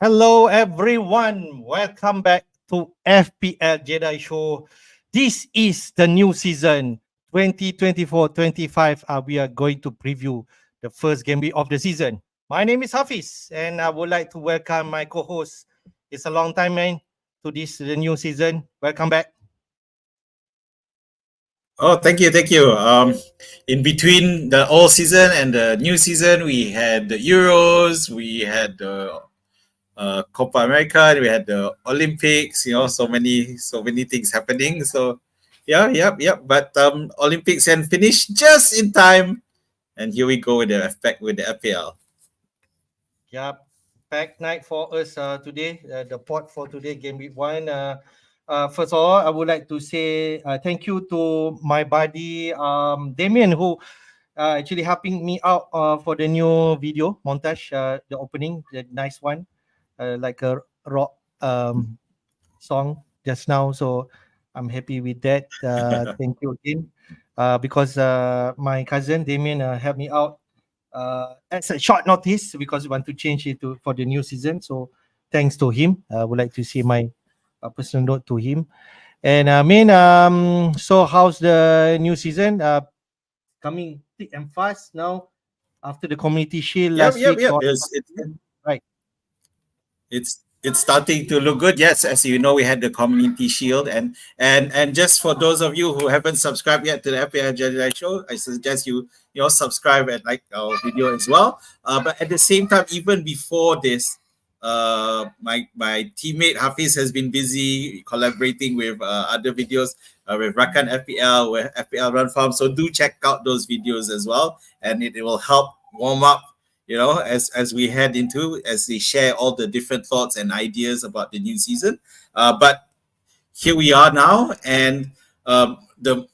Hello, everyone. Welcome back to FPL Jedi Show. This is the new season 2024-25. We are going to preview the first game week of the season. My name is Hafiz, and I would like to welcome my co-host. It's a long time, man, to this the new season. Welcome back. Oh, thank you. In between the old season and the new season, we had the Euros, we had the Copa America, we had the Olympics. So many things happening. So, yeah, yep. But Olympics and finished just in time, and here we go with the FPL. Yep. Packed night for us today. The pot for today, game week one. First of all, I would like to say thank you to my buddy Damien, who actually helping me out for the new video montage, the opening, the nice one, like a rock song just now. So I'm happy with that. Thank you again. Because my cousin Damien helped me out at a short notice because we want to change it to for the new season. So thanks to him. I would like to say my personal note to him. And so how's the new season? Coming thick and fast now after the community shield Yep, last yep, week yep. on It's right. it's starting to look good. Yes, as you know, we had the community shield, and just for those of you who haven't subscribed yet to the FPL Jedi Show, I suggest you subscribe and like our video as well. But at the same time, even before this, my teammate Hafiz has been busy collaborating with other videos with Rakan FPL, with FPL Run Farm. So do check out those videos as well, and it will help warm up as we head into as they share all the different thoughts and ideas about the new season. But here we are now, and the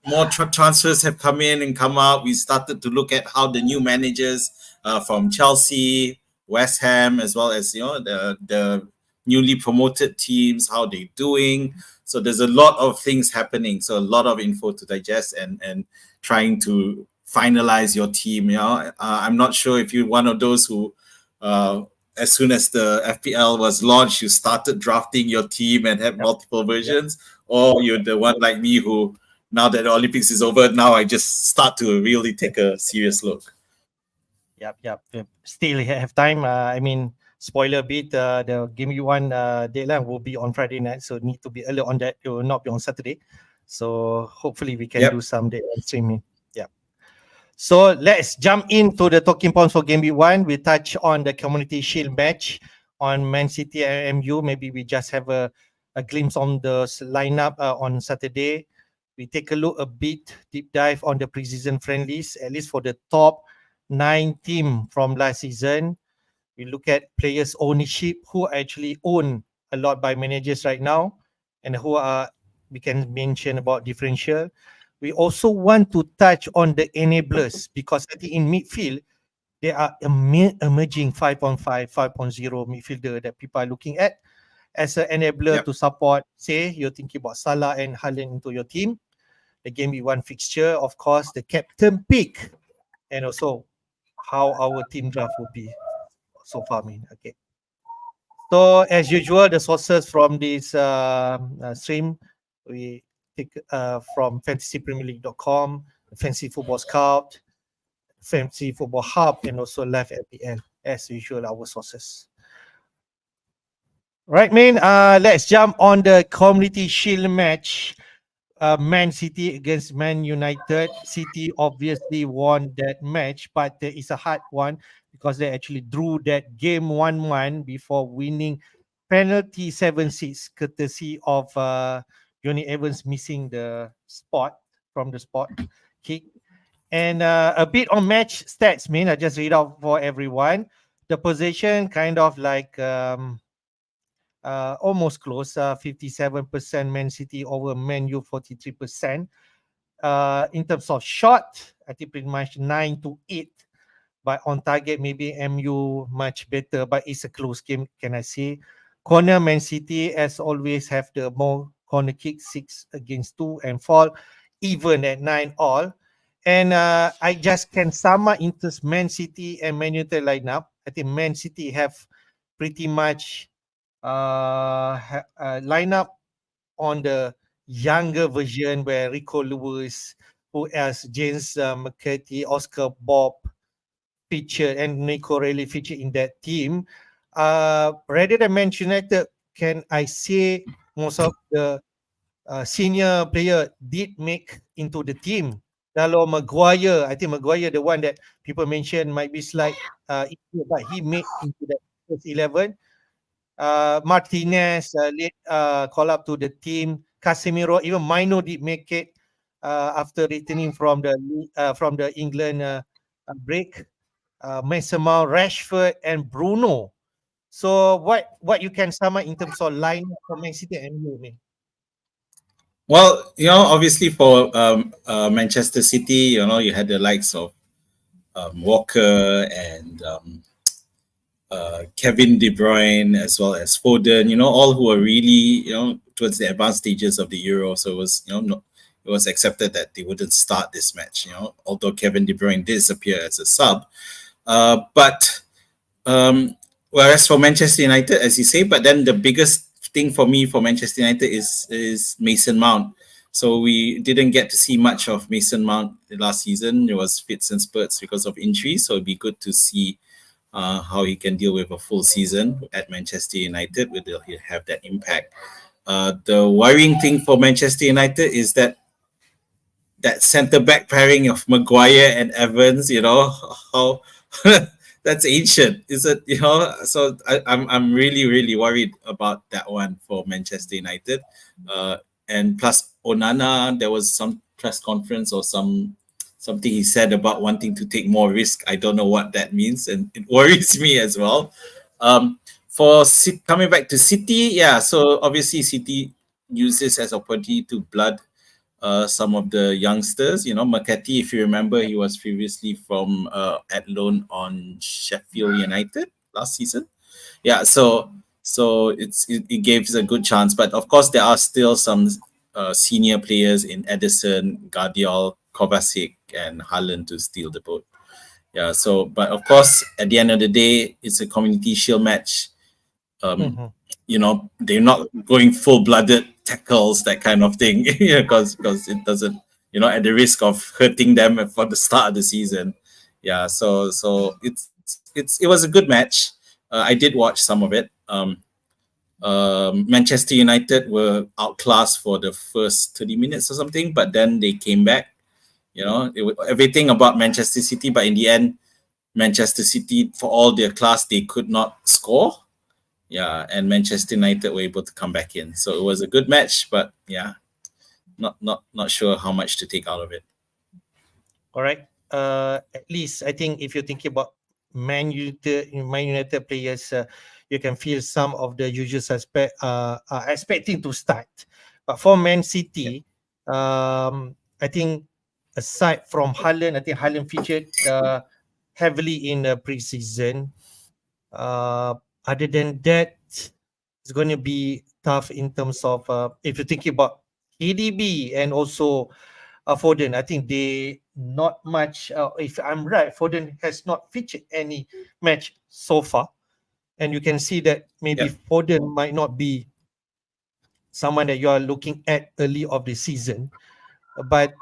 more transfers have come in and come out. We started to look at how the new managers from Chelsea, West Ham, as well as the newly promoted teams, how they're doing. So there's a lot of things happening. So a lot of info to digest and trying to finalize your team. I'm not sure if you're one of those who. As soon as the FPL was launched, you started drafting your team and had Yep. multiple Yep. versions, or you're the one like me who now that the Olympics is over, now I just start to really take a serious look. Yep. Still have time. Spoiler bit. The game you one deadline will be on Friday night, so need to be early on that. It will not be on Saturday. So hopefully we can do Yep. some deadline streaming. Yeah. So let's jump into the talking points for game week one. We touch on the Community Shield match on Man City and MU. Maybe we just have a glimpse on the lineup on Saturday. We take a look a bit deep dive on the preseason friendlies, at least for the top nine team from last season. We look at players' ownership, who actually own a lot by managers right now, and who are we can mention about differential. We also want to touch on the enablers because I think in midfield there are emerging 5.5, 5.0 midfielder that people are looking at as an enabler Yep. to support. Say you're thinking about Salah and Haaland into your team. The game we one fixture, of course, the captain pick, and also how our team draft will be so far. Okay. So as usual, the sources from this stream we take from fantasypremierleague.com, Fantasy Football Scout, Fantasy Football Hub, and also Live FPL. As usual, our sources. Right, man. Let's jump on the Community Shield match. Man City against Man United. City obviously won that match, but there is a hard one because they actually drew that game 1-1 before winning penalty 7-6, courtesy of Johnny Evans missing the spot from the spot kick. And a bit on match stats, man. I just read out for everyone. The possession kind of like almost close, 57% Man City over Man U 43%. In terms of shot, I think pretty much 9-8. But on target, maybe MU much better, but it's a close game, can I say? Corner Man City, as always, have the more corner kick 6-2 and fall even at 9 all. And I just can sum up into Man City and Man United lineup. I think Man City have pretty much line up on the younger version where Rico Lewis, who else, James McCarthy, Oscar Bob featured, and Nico really featured in that team. Rather than Manchester United, can I say most of the senior player did make into the team? Kalau Maguire, I think Maguire, the one that people mentioned might be slight issue, but he made into that first 11. Martinez late call up to the team. Casemiro, even Mino did make it after returning from the England break. Mason Mount, Rashford, and Bruno. So what you can sum up in terms of line for Man City and you, man? Well, obviously for Manchester City, you had the likes of Walker and Kevin De Bruyne as well as Foden, all who were really, towards the advanced stages of the Euro. So it was, it was accepted that they wouldn't start this match, although Kevin De Bruyne did appear as a sub. But whereas for Manchester United, as you say, but then the biggest thing for me for Manchester United is Mason Mount. So we didn't get to see much of Mason Mount last season. It was fits and spurts because of injury. So it'd be good to see how he can deal with a full season at Manchester United. Will he have that impact? The worrying thing for Manchester United is that centre back pairing of Maguire and Evans. How that's ancient, is it? So I'm really worried about that one for Manchester United. And plus Onana, there was some press conference or something he said about wanting to take more risk. I don't know what that means, and it worries me as well. Coming back to City, yeah. So obviously City uses as opportunity to blood some of the youngsters. McCarthy, if you remember, he was previously from at loan on Sheffield United last season. Yeah, so it gives a good chance, but of course there are still some senior players in Edison, Guardiola, Kovacic, and Haaland to steal the boat. Yeah, so but of course at the end of the day, it's a Community Shield match. They're not going full-blooded tackles, that kind of thing, because it doesn't, at the risk of hurting them for the start of the season. Yeah, so it was a good match. I did watch some of it. Manchester United were outclassed for the first 30 minutes or something, but then they came back. Everything about Manchester City, but in the end, Manchester City, for all their class, they could not score. Yeah, and Manchester United were able to come back in. So it was a good match, but yeah, not sure how much to take out of it. All right. At least I think if you're thinking about Man United players, you can feel some of the usual suspect are expecting to start. But for Man City, I think aside from Haaland, I think Haaland featured heavily in the preseason. Other than that, it's going to be tough in terms of if you're thinking about KDB and also Foden. I think they not much. If I'm right, Foden has not featured any match so far, and you can see that maybe Foden might not be someone that you are looking at early of the season. But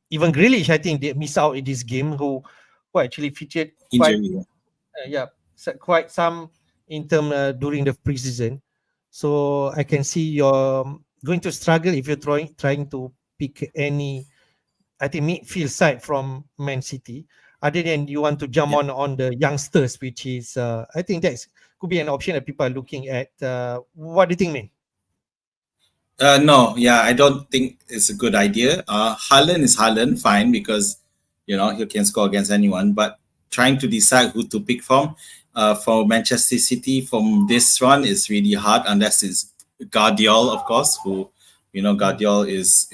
even Grealish, I think they miss out in this game. Who actually featured quite quite some in term during the preseason. So I can see you're going to struggle if you're trying to pick any, I think, midfield side from Man City. Other than you want to jump on the youngsters, which is I think could be an option that people are looking at. What do you think, man? No, I don't think it's a good idea. Haaland is Haaland, fine, because he can score against anyone. But trying to decide who to pick from for Manchester City from this run is really hard, unless it's Guardiola, of course, who Guardiola is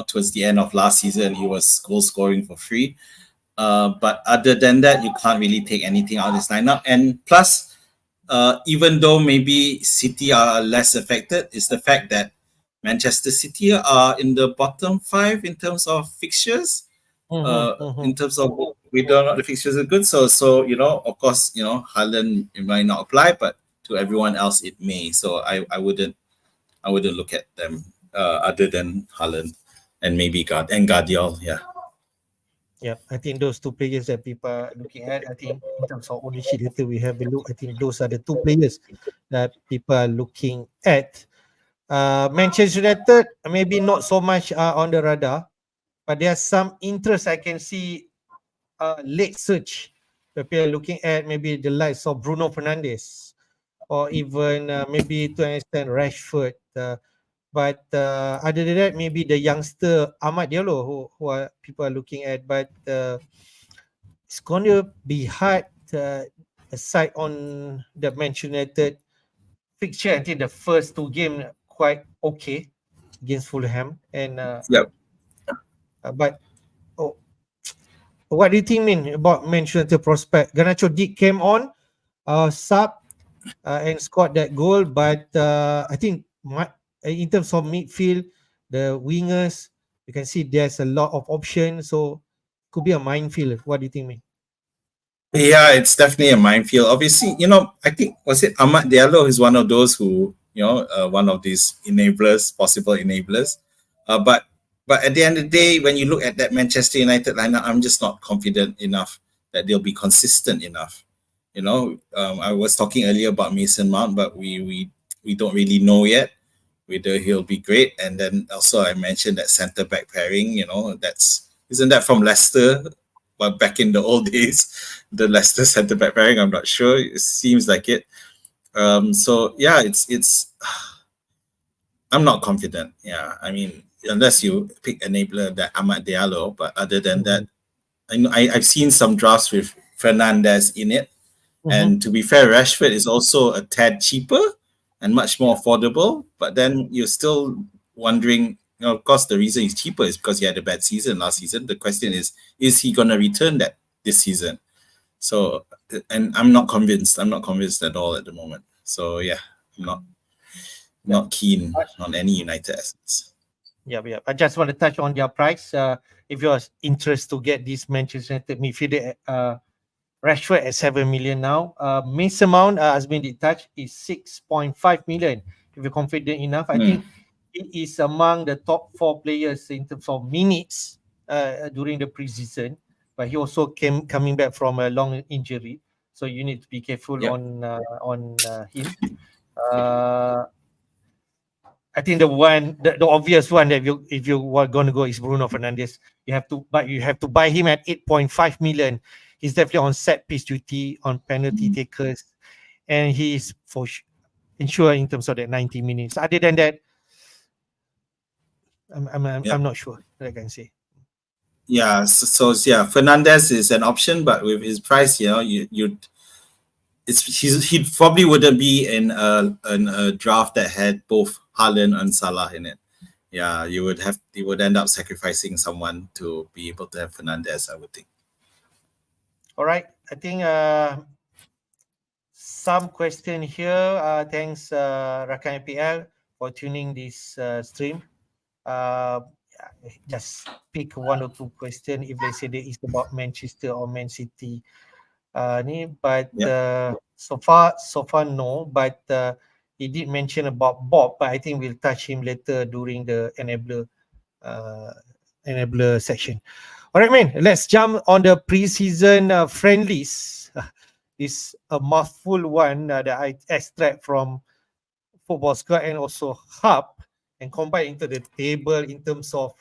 towards the end of last season he was goal scoring for free. But other than that, you can't really take anything out of this lineup. And plus, even though maybe City are less affected, is the fact that Manchester City are in the bottom 5 in terms of fixtures. In terms of we don't know the fixtures are good. So of course, Haaland, it might not apply, but to everyone else it may. So I wouldn't look at them other than Haaland and maybe Guardiol. Yeah. Yeah, I think those two players that people are looking at, I think in terms of ownership later we have a look. I think those are the two players that people are looking at. Manchester United, maybe not so much on the radar, but there's some interest I can see late search. People are looking at maybe the likes of Bruno Fernandes or even maybe to an extent Rashford. But other than that, maybe the youngster Ahmad Diallo, who are people are looking at. But it's going to be hard aside on the Manchester United fixture. I think the first two games quite okay against Fulham. And Yep. but oh, what do you think, mean about Manchester United prospect? Garnacho did came on, sub, and scored that goal. But I think in terms of midfield, the wingers, you can see there's a lot of options. So could be a minefield. What do you think, man? Yeah, it's definitely a minefield. Obviously, I think was it Ahmad Diallo is one of those who, one of these enablers, possible enablers. But at the end of the day, when you look at that Manchester United lineup, I'm just not confident enough that they'll be consistent enough. I was talking earlier about Mason Mount, but we don't really know yet whether he'll be great. And then also I mentioned that centre back pairing. Isn't that from Leicester? But back in the old days, the Leicester centre back pairing, I'm not sure. It seems like it. So yeah, it's. I'm not confident. Yeah, I mean, unless you pick enabler that Ahmad Diallo, but other than that, I've seen some drafts with Fernandes in it, and to be fair, Rashford is also a tad cheaper and much more affordable. But then you're still wondering. Of course, the reason he's cheaper is because he had a bad season last season. The question is he going to return that this season? So, and I'm not convinced. I'm not convinced at all at the moment. So yeah, I'm not keen on any United assets. Yeah. I just want to touch on their price. If you're interested to get this Manchester United midfielder, Rashford at 7 million now. Mason Mount, Azmin did touch, is 6.5 million. If you're confident enough, I think he is among the top 4 players in terms of minutes during the preseason. But he also coming back from a long injury, so you need to be careful on him. I think the obvious one that if you were going to go is Bruno Fernandes. You have to buy him at 8.5 million. He's definitely on set piece duty, on penalty takers, and he is for ensure in terms of that 90 minutes. Other than that, I'm not sure what I can say. Yeah, so Fernandes is an option, but with his price, he probably wouldn't be in a draft that had both Haaland and Salah in it. Yeah, you would end up sacrificing someone to be able to have Fernandes, I would think. All right, I think some question here. Thanks, Rakan FPL, for tuning this stream. Just pick one or two questions if they say there is about Manchester or Man City. But so far no. But he did mention about Bob, but I think we'll touch him later during the enabler section. All right, man. Let's jump on the preseason friendlies. It's a mouthful one that I extract from Football Squad and also Hub and combine into the table in terms of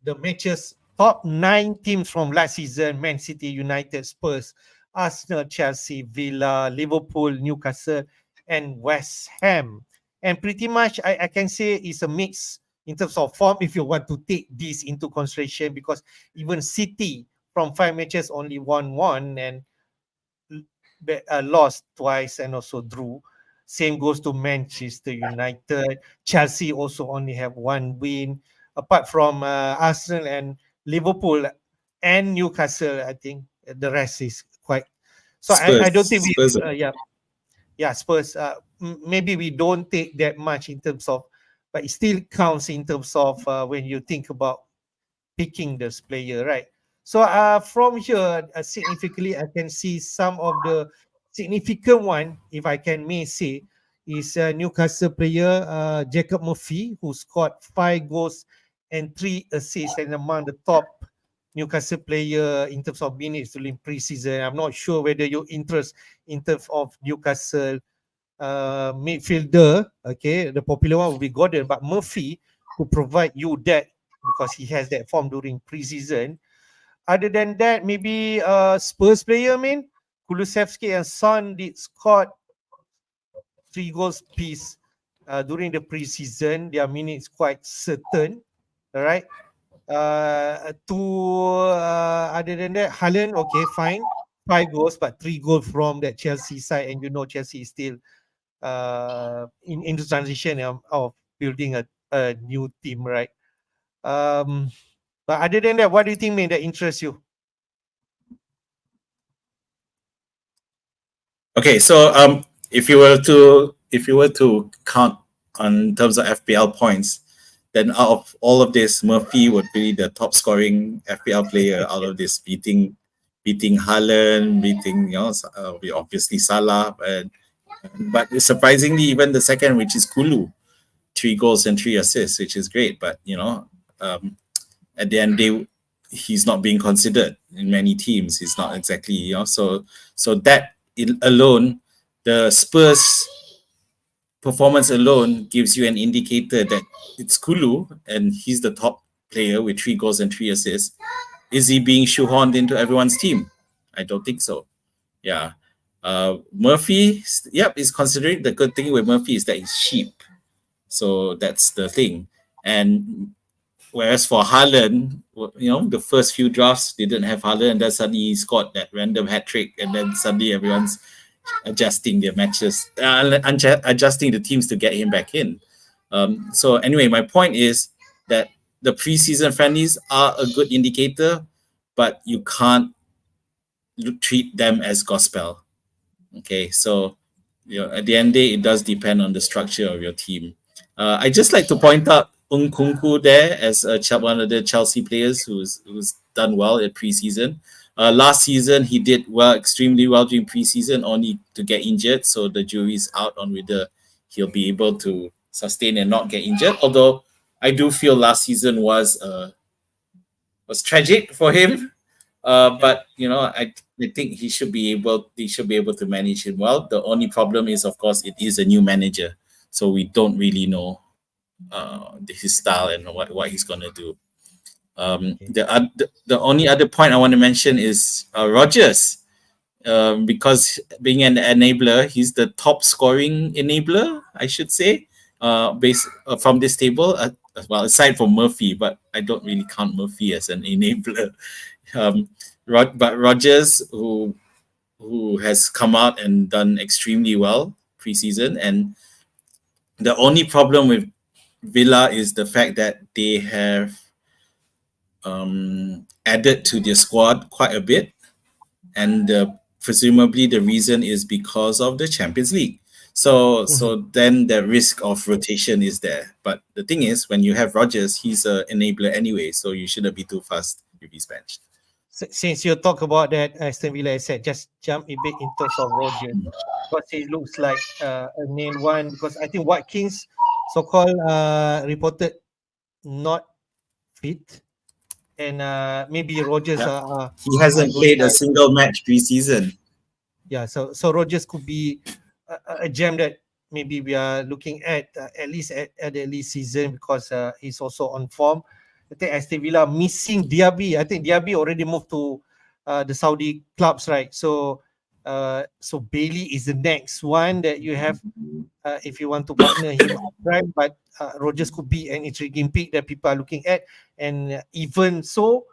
the matches. Top 9 teams from last season: Man City, United, Spurs, Arsenal, Chelsea, Villa, Liverpool, Newcastle, and West Ham. And pretty much I can say it's a mix in terms of form if you want to take this into consideration, because even City from 5 matches only won 1 and lost twice and also drew. Same goes to Manchester United. Chelsea also only have 1 win. Apart from Arsenal and Liverpool and Newcastle, I think the rest is quite. So I don't think Spurs. Spurs. Maybe we don't take that much in terms of, but it still counts in terms of when you think about picking this player, right? So from here, significantly, I can see some of the significant one, if I can may say, is Newcastle player Jacob Murphy, who scored 5 goals and 3 assists, and among the top Newcastle player in terms of minutes during pre-season. I'm not sure whether your interest in terms of Newcastle midfielder, okay, the popular one will be Gordon, but Murphy who provide you that because he has that form during pre-season. Other than that, maybe Spurs player, Kulusevski and Son did score 3 goals piece during the pre-season. Their minutes quite certain. All right. Other than that, Haaland, okay, fine. 5 goals, but 3 goals from that Chelsea side, and Chelsea is still in the transition of building a new team, right? But other than that, what do you think, that interests you? Okay, so if you were to count on terms of FPL points, then out of all of this, Murphy would be the top scoring FPL player out of this, beating Haaland, beating obviously Salah, but surprisingly even the second, which is Kulu, 3 goals and 3 assists, which is great. But at the end he's not being considered in many teams. He's not exactly so that alone, the Spurs performance alone gives you an indicator that it's Kulu and he's the top player with 3 goals and 3 assists. Is he being shoehorned into everyone's team? I don't think so. Yeah. Murphy, is considering. The good thing with Murphy is that he's cheap. So that's the thing. And whereas for Haaland, the first few drafts didn't have Haaland, and then suddenly he scored that random hat trick, and then suddenly everyone's adjusting their matches, adjusting the teams to get him back in. So anyway, my point is that the preseason friendlies are a good indicator, but you can't treat them as gospel. Okay, so at the end of the day, it does depend on the structure of your team. I just like to point out Nkunku there as one of the Chelsea players who's done well at preseason. Last season, he did extremely well during preseason, only to get injured. So the jury's out on whether he'll be able to sustain and not get injured. Although I do feel last season was tragic for him. But I think he should be able to manage it well. The only problem is, of course, it is a new manager, so we don't really know his style and what he's gonna do. The only other point I want to mention is Rodgers, because being an enabler, he's the top scoring enabler, I should say, based from this table. Well, aside from Murphy, but I don't really count Murphy as an enabler. But Rodgers, who has come out and done extremely well preseason, and the only problem with Villa is the fact that they have added to their squad quite a bit, and presumably the reason is because of the Champions League. So then the risk of rotation is there. But the thing is, when you have Rodgers, he's an enabler anyway, so you shouldn't be too fast if he's benched. Since you talk about that, Aston Villa, I said just jump a bit in terms of Rodgers, because he looks like a nailed one. Because I think Watkins, so-called reported not fit, and maybe Rodgers. He hasn't played a single match preseason. Yeah, so Rodgers could be a gem that maybe we are looking at least at the least season, because he's also on form. I think Aston Villa missing Diaby. I think Diaby already moved to the Saudi clubs, right? So Bailey is the next one that you have if you want to partner him up, right? But Rodgers could be an intriguing pick that people are looking at, and even so,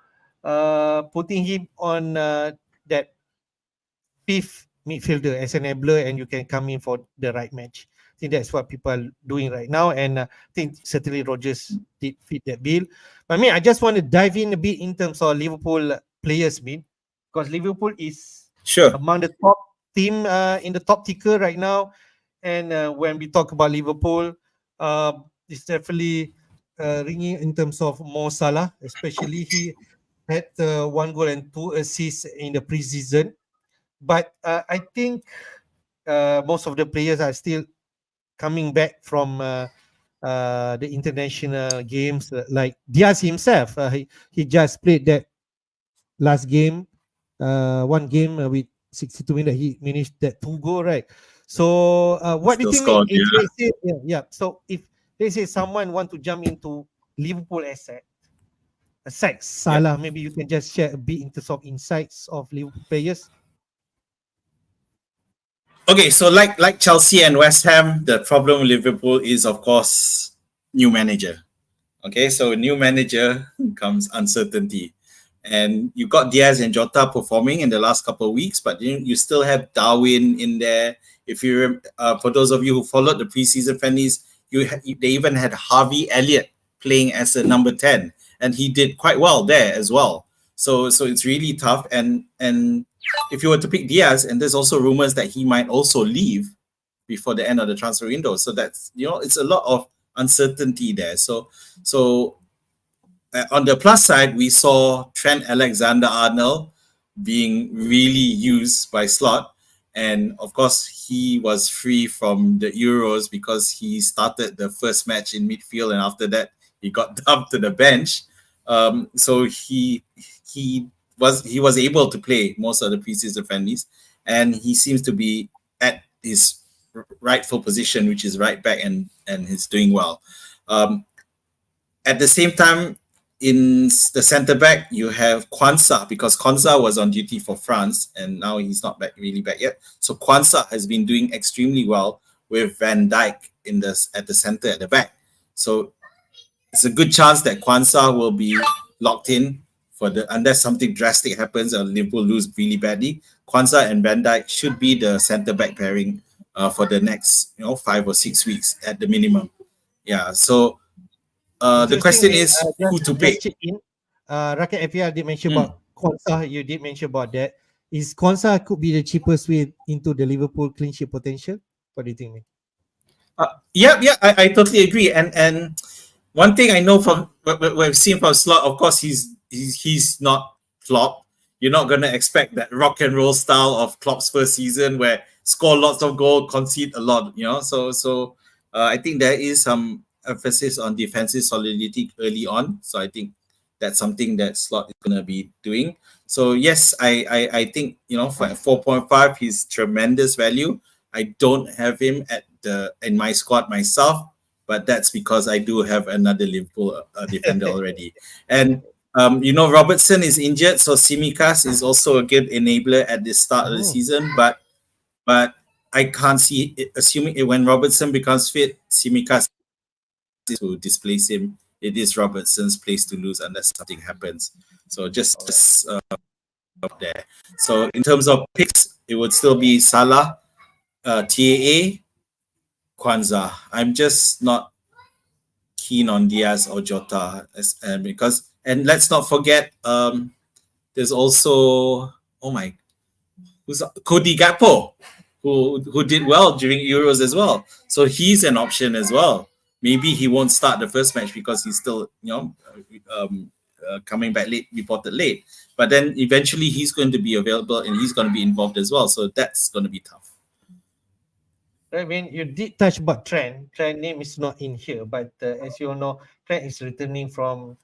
putting him on that fifth midfielder as an enabler, and you can come in for the right match. I think that's what people are doing right now, and I think certainly Rodgers did fit that bill. But I just want to dive in a bit in terms of Liverpool players, because Liverpool is among the top team in the top ticker right now. And when we talk about Liverpool, it's definitely ringing in terms of Mo Salah, especially he had 1 goal and 2 assists in the preseason, but I think most of the players are still coming back from the international games. Like Diaz himself, he just played that last game, one game with 62 minutes. He managed that 2 goal, right? So, what do you Still think, mate? scored, If yeah. they say, yeah. So, if they say someone want to jump into Liverpool aside Yep. Salah, maybe you can just share a bit in terms of insights of Liverpool players. Okay, so like Chelsea and West Ham, the problem with Liverpool is of course new manager. Okay, so new manager comes uncertainty. And you got Diaz and Jota performing in the last couple of weeks, but you still have Darwin in there. If you for those of you who followed the preseason friendlies, they even had Harvey Elliott playing as a number 10, and he did quite well there as well. So it's really tough. And if you were to pick Diaz, and there's also rumors that he might also leave before the end of the transfer window. So that's it's a lot of uncertainty there. So on the plus side, we saw Trent Alexander-Arnold being really used by Slot, and of course he was free from the Euros because he started the first match in midfield, and after that he got dumped to the bench. So he was able to play most of the preseason friendlies, and he seems to be at his rightful position, which is right back, and he's doing well. At the same time, in the centre back, you have Kwanzaa, because Kwanzaa was on duty for France and now he's not really back yet. So Kwanzaa has been doing extremely well with Van Dijk at the centre at the back. So it's a good chance that Kwanzaa will be locked in unless something drastic happens or Liverpool lose really badly. Kwanzaa and Van Dijk should be the centre back pairing for the next 5 or 6 weeks at the minimum. Yeah. So the question Interesting, is who to just pick. check in. Rakan FPL did mention about Konsa. You did mention about that. Is Konsa could be the cheapest way into the Liverpool clean sheet potential? What do you think, man? Yeah, I totally agree. And one thing I know from what we've seen from Slot, of course, he's not Klopp. You're not going to expect that rock and roll style of Klopp's first season where score lots of goals, concede a lot. So I think there is some emphasis on defensive solidity early on. So I think that's something that Slot is going to be doing. So yes, I think for 4.5, he's tremendous value. I don't have him in my squad myself, but that's because I do have another Liverpool defender already. And Robertson is injured, so Tsimikas is also a good enabler at the start of the season. But I can't see it, assuming when Robertson becomes fit, Tsimikas to displace him. It is Robertson's place to lose unless something happens. So just there. So in terms of picks, it would still be Salah, TAA, Kwanzaa. I'm just not keen on Diaz or Jota because, and let's not forget, there's also who's Cody Gakpo, who did well during Euros as well. So he's an option as well. Maybe he won't start the first match because he's still coming back late, reported late. But then eventually he's going to be available and he's going to be involved as well. So that's going to be tough. I mean, you did touch about Trent. Trent name is not in here, but as you all know, Trent is returning from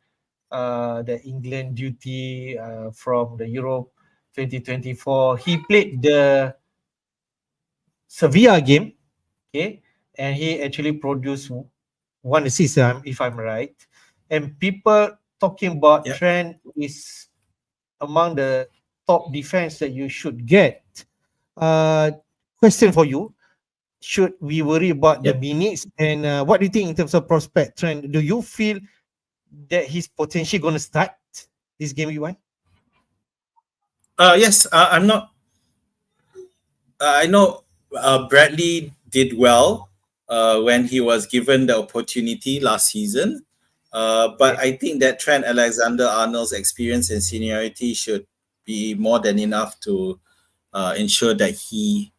the England duty from the Euro 2024. He played the Sevilla game, okay, and he actually produced 1 assist, if I'm right. And people talking about Trent is among the top defense that you should get. Question for you: should we worry about the minutes? And what do you think in terms of prospect Trent? Do you feel that he's potentially going to start this game you won? Yes, I'm not. I know Bradley did well when he was given the opportunity last season. But I think that Trent Alexander-Arnold's experience and seniority should be more than enough to ensure that he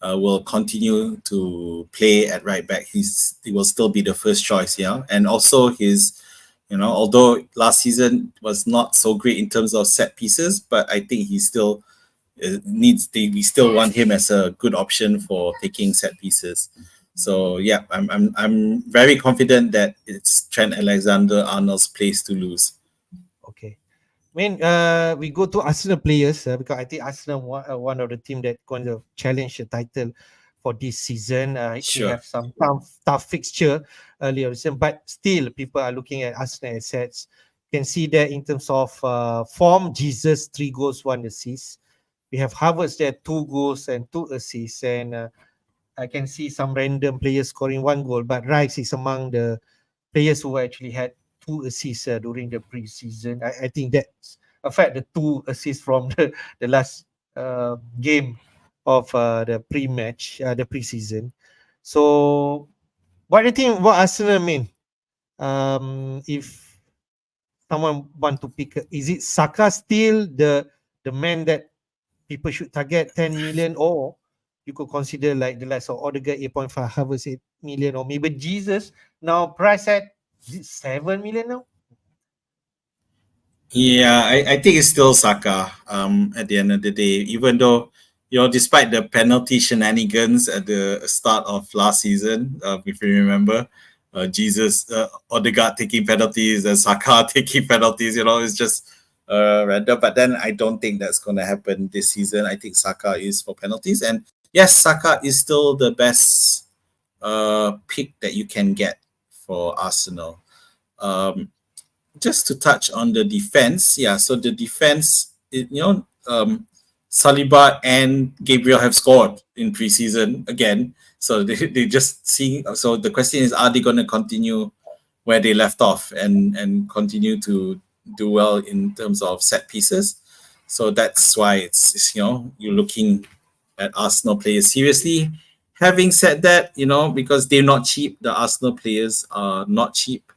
will continue to play at right back. He will still be the first choice, and also his although last season was not so great in terms of set pieces, but I think he still we still want him as a good option for taking set pieces. So yeah, I'm very confident that it's Trent Alexander-Arnold's place to lose. Okay. I mean, we go to Arsenal players because I think Arsenal one of the team that going to challenge the title for this season. He Sure. have some tough fixture earlier season, but still people are looking at Arsenal assets. You can see that in terms of form, Jesus 3 goals, 1 assist. We have Havertz there 2 goals and 2 assists, and I can see some random players scoring 1 goal, but Rice is among the players who actually had 2 assists during the preseason. I think that's affect the 2 assists from the last game of the pre-match, the preseason. So, what do you think? What Arsenal mean? If someone want to pick, is it Saka still the man that people should target 10 million, or you could consider like the likes of Odegaard 8.5, Havertz 8 million, or maybe Jesus now price at 7 million now? Yeah, I think it's still Saka. At the end of the day, even though despite the penalty shenanigans at the start of last season, if you remember, Jesus, Odegaard taking penalties and Saka taking penalties, it's just random. But then I don't think that's going to happen this season. I think Saka is for penalties, and yes, Saka is still the best pick that you can get for Arsenal. Just to touch on the defense, yeah. So the defense, Saliba and Gabriel have scored in preseason again. So they just seeing. So the question is, are they going to continue where they left off and continue to do well in terms of set pieces? So that's why it's you're looking at Arsenal players seriously. Having said that, because they're not cheap, the Arsenal players are not cheap.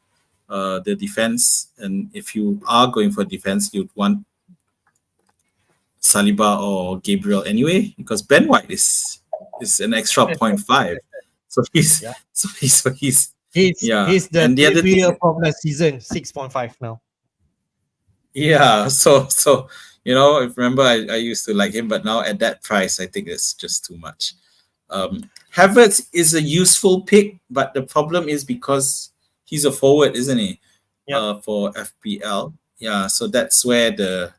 The defense, and if you are going for defense, you'd want Saliba or Gabriel anyway, because Ben White is an extra 0.5, so he's Yeah. so he's yeah. He's the And the other Trippier thing, from last season, 6.5 now. yeah, so if remember, I used to like him, but now at that price, I think it's just too much. Havertz is a useful pick, but the problem is because he's a forward, isn't he? Yep. For FPL. Yeah, so that's where the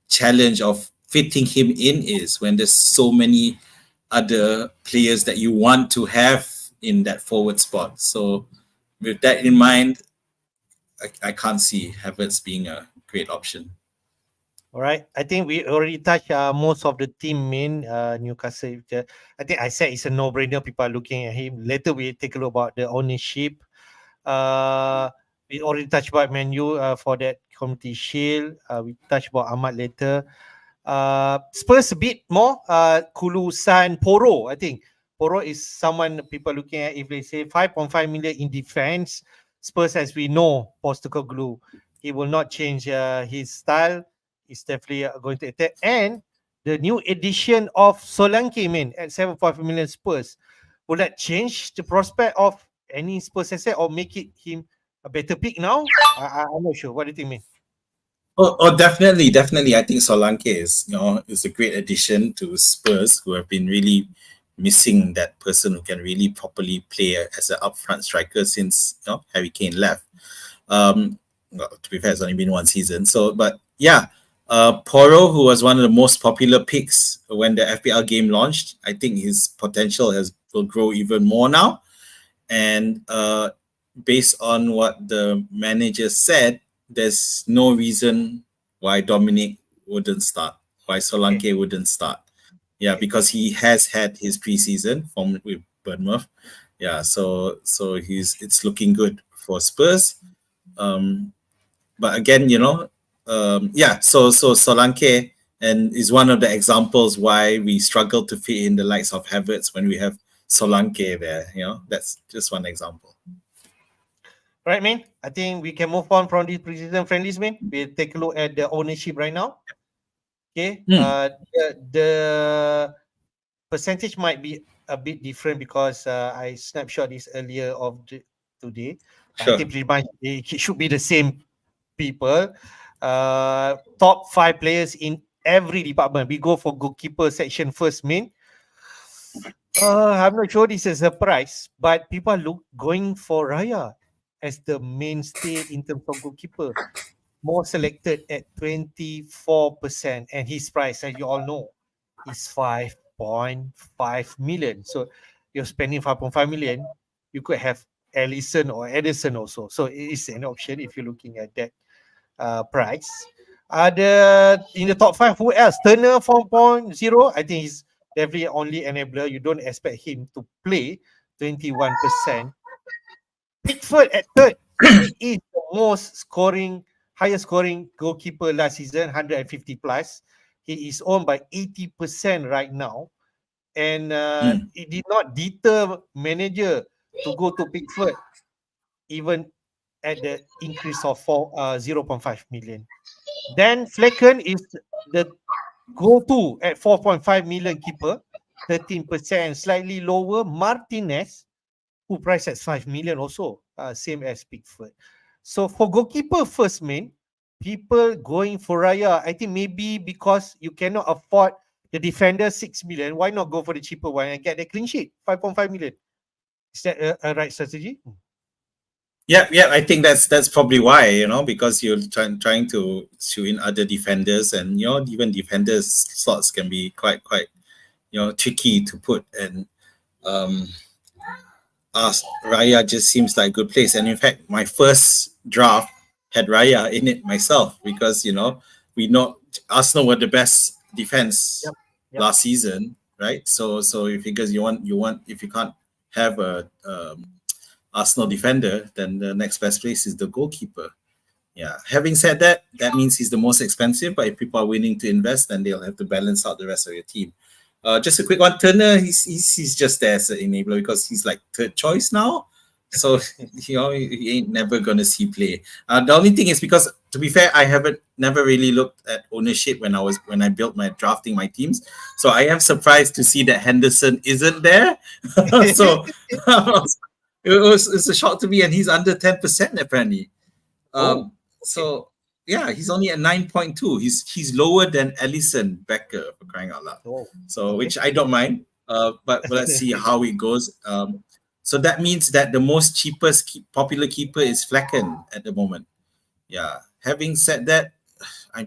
challenge of fitting him in is, when there's so many other players that you want to have in that forward spot. So with that in mind, I can't see Havertz being a great option. All right. I think we already touched most of the team main Newcastle. I think I said it's a no-brainer. People are looking at him. Later we take a look about the ownership. We already touched about Menu for that Community Shield. We touched about Ahmad later. Spurs a bit more. Kulu San Poro, I think. Poro is someone people looking at. If they say 5.5 million in defense, Spurs, as we know, Postecoglou, he will not change his style. He's definitely going to attack. And the new edition of Solanke, man, at 7.5 million Spurs, will that change the prospect of any Spurs asset or make it him a better pick now? I'm not sure. What do you think, man? Definitely. I think Solanke is a great addition to Spurs, who have been really missing that person who can really properly play as an upfront striker since Harry Kane left. Well, to be fair, it's only been one season. So, but yeah, Poro, who was one of the most popular picks when the FPL game launched, I think his potential will grow even more now. And based on what the manager said, there's no reason why Dominic wouldn't start, why Solanke wouldn't start. Yeah, because he has had his preseason from with Bournemouth. Yeah, so it's looking good for Spurs. But again, so Solanke and is one of the examples why we struggle to fit in the likes of Havertz when we have Solanke there. That's just one example. Right, man. I think we can move on from the preseason friendlies, man. We'll take a look at the ownership right now. Okay. The percentage might be a bit different because I snapshot this earlier of today. I Sure. think pretty much it should be the same people. Top 5 players in every department. We go for goalkeeper section first, main. I'm not sure this is a surprise, but people are going for Raya as the mainstay in terms of goalkeeper. More selected at 24%, and his price, as you all know, is 5.5 million. So you're spending 5.5 million, you could have Allison or Edison also. So it is an option if you're looking at that price. In the top 5, who else? Turner 4.0. I think he's definitely only enabler. You don't expect him to play 21%. Pickford at third. He is the highest scoring goalkeeper last season, 150 plus. He is owned by 80% right now. And Mm. it did not deter manager to go to Pickford, even at the increase of 0.5 million. Then Flecken is the go-to at 4.5 million keeper, 13%, slightly lower. Martinez, who priced at 5 million also, same as Pickford. So for goalkeeper first, main, people going for Raya, I think maybe because you cannot afford the defender 6 million, why not go for the cheaper one and get the clean sheet, 5.5 million? Is that a right strategy? Yeah, yeah. I think that's probably why, because you're trying to shoe in other defenders, and even defenders slots can be quite tricky to put, and um Raya just seems like a good place. And in fact, my first draft had Raya in it myself, because we know Arsenal were the best defense Yep. Yep. last season, right? So because you want if you can't have a Arsenal defender, then the next best place is the goalkeeper. Yeah. Having said that, that means he's the most expensive. But if people are willing to invest, then they'll have to balance out the rest of your team. Just a quick one, Turner. He's just there as an enabler because he's like third choice now. So he ain't never gonna see play. The only thing is, because to be fair, I haven't never really looked at ownership when I built my drafting my teams. So I am surprised to see that Henderson isn't there. So it's a shock to me, and he's under 10% apparently. Oh, okay. So yeah, he's only at 9.2. He's lower than Ellison Becker, for crying out loud. Oh, So okay. which I don't mind. But let's see how it goes. So that means that the most cheapest popular keeper is Flecken at the moment. Yeah. Having said that, I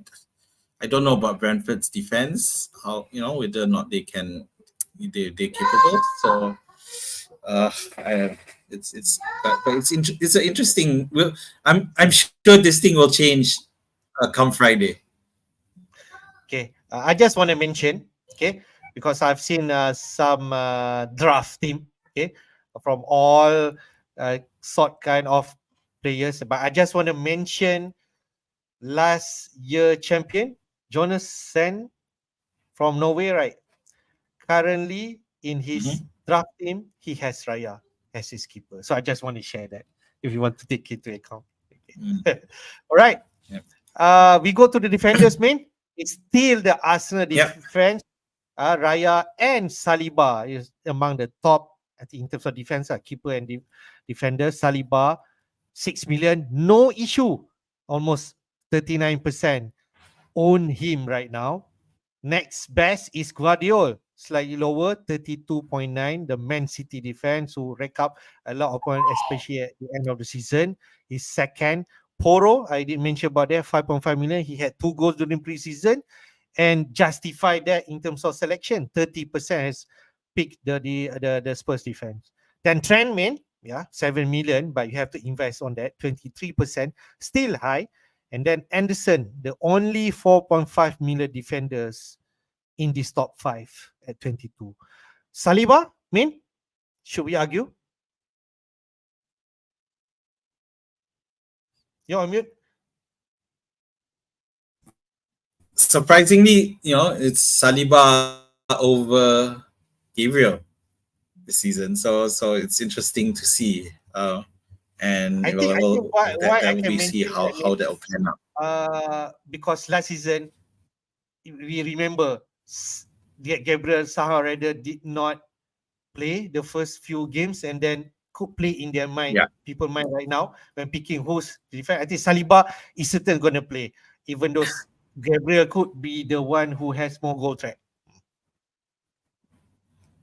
don't know about Brentford's defense. How whether or not they're capable. So I, but it's an interesting. I'm sure this thing will change come Friday. Okay. I just want to mention, okay, because I've seen some draft team, okay, from all sort kind of players. But I just want to mention last year champion, Jonas Sen from Norway, right? Currently in his Mhm. draft team, he has Raya as his keeper. So I just want to share that if you want to take it into account. Mm. Okay. All right. Yep. We go to the defenders, main. It's still the Arsenal Yep. defense. Raya and Saliba is among the top, I think, in terms of defense, keeper and defenders. Saliba, 6 million, no issue. Almost 39% own him right now. Next best is Guardiola, slightly lower, 32.9. The Man City defense, who rack up a lot of points, especially at the end of the season, is second. Poro, I did mention about that, 5.5 million. He had 2 goals during preseason and justified that in terms of selection. 30% has picked the Spurs defense. Then Trent, man, yeah, 7 million, but you have to invest on that. 23%, still high. And then Anderson, the only 4.5 million defenders in this top 5 at 22. Saliba, Min, should we argue? You're on mute. Surprisingly, it's Saliba over Gabriel this season. So it's interesting to see. And I think why that I will can be see mention how that, Min, that will pan out. because last season we remember Gabriel Sahareda did not play the first few games, and then could play in their mind, Yeah. people mind right now when picking who's to defend. I think Saliba is certainly going to play, even though Gabriel could be the one who has more goal threat.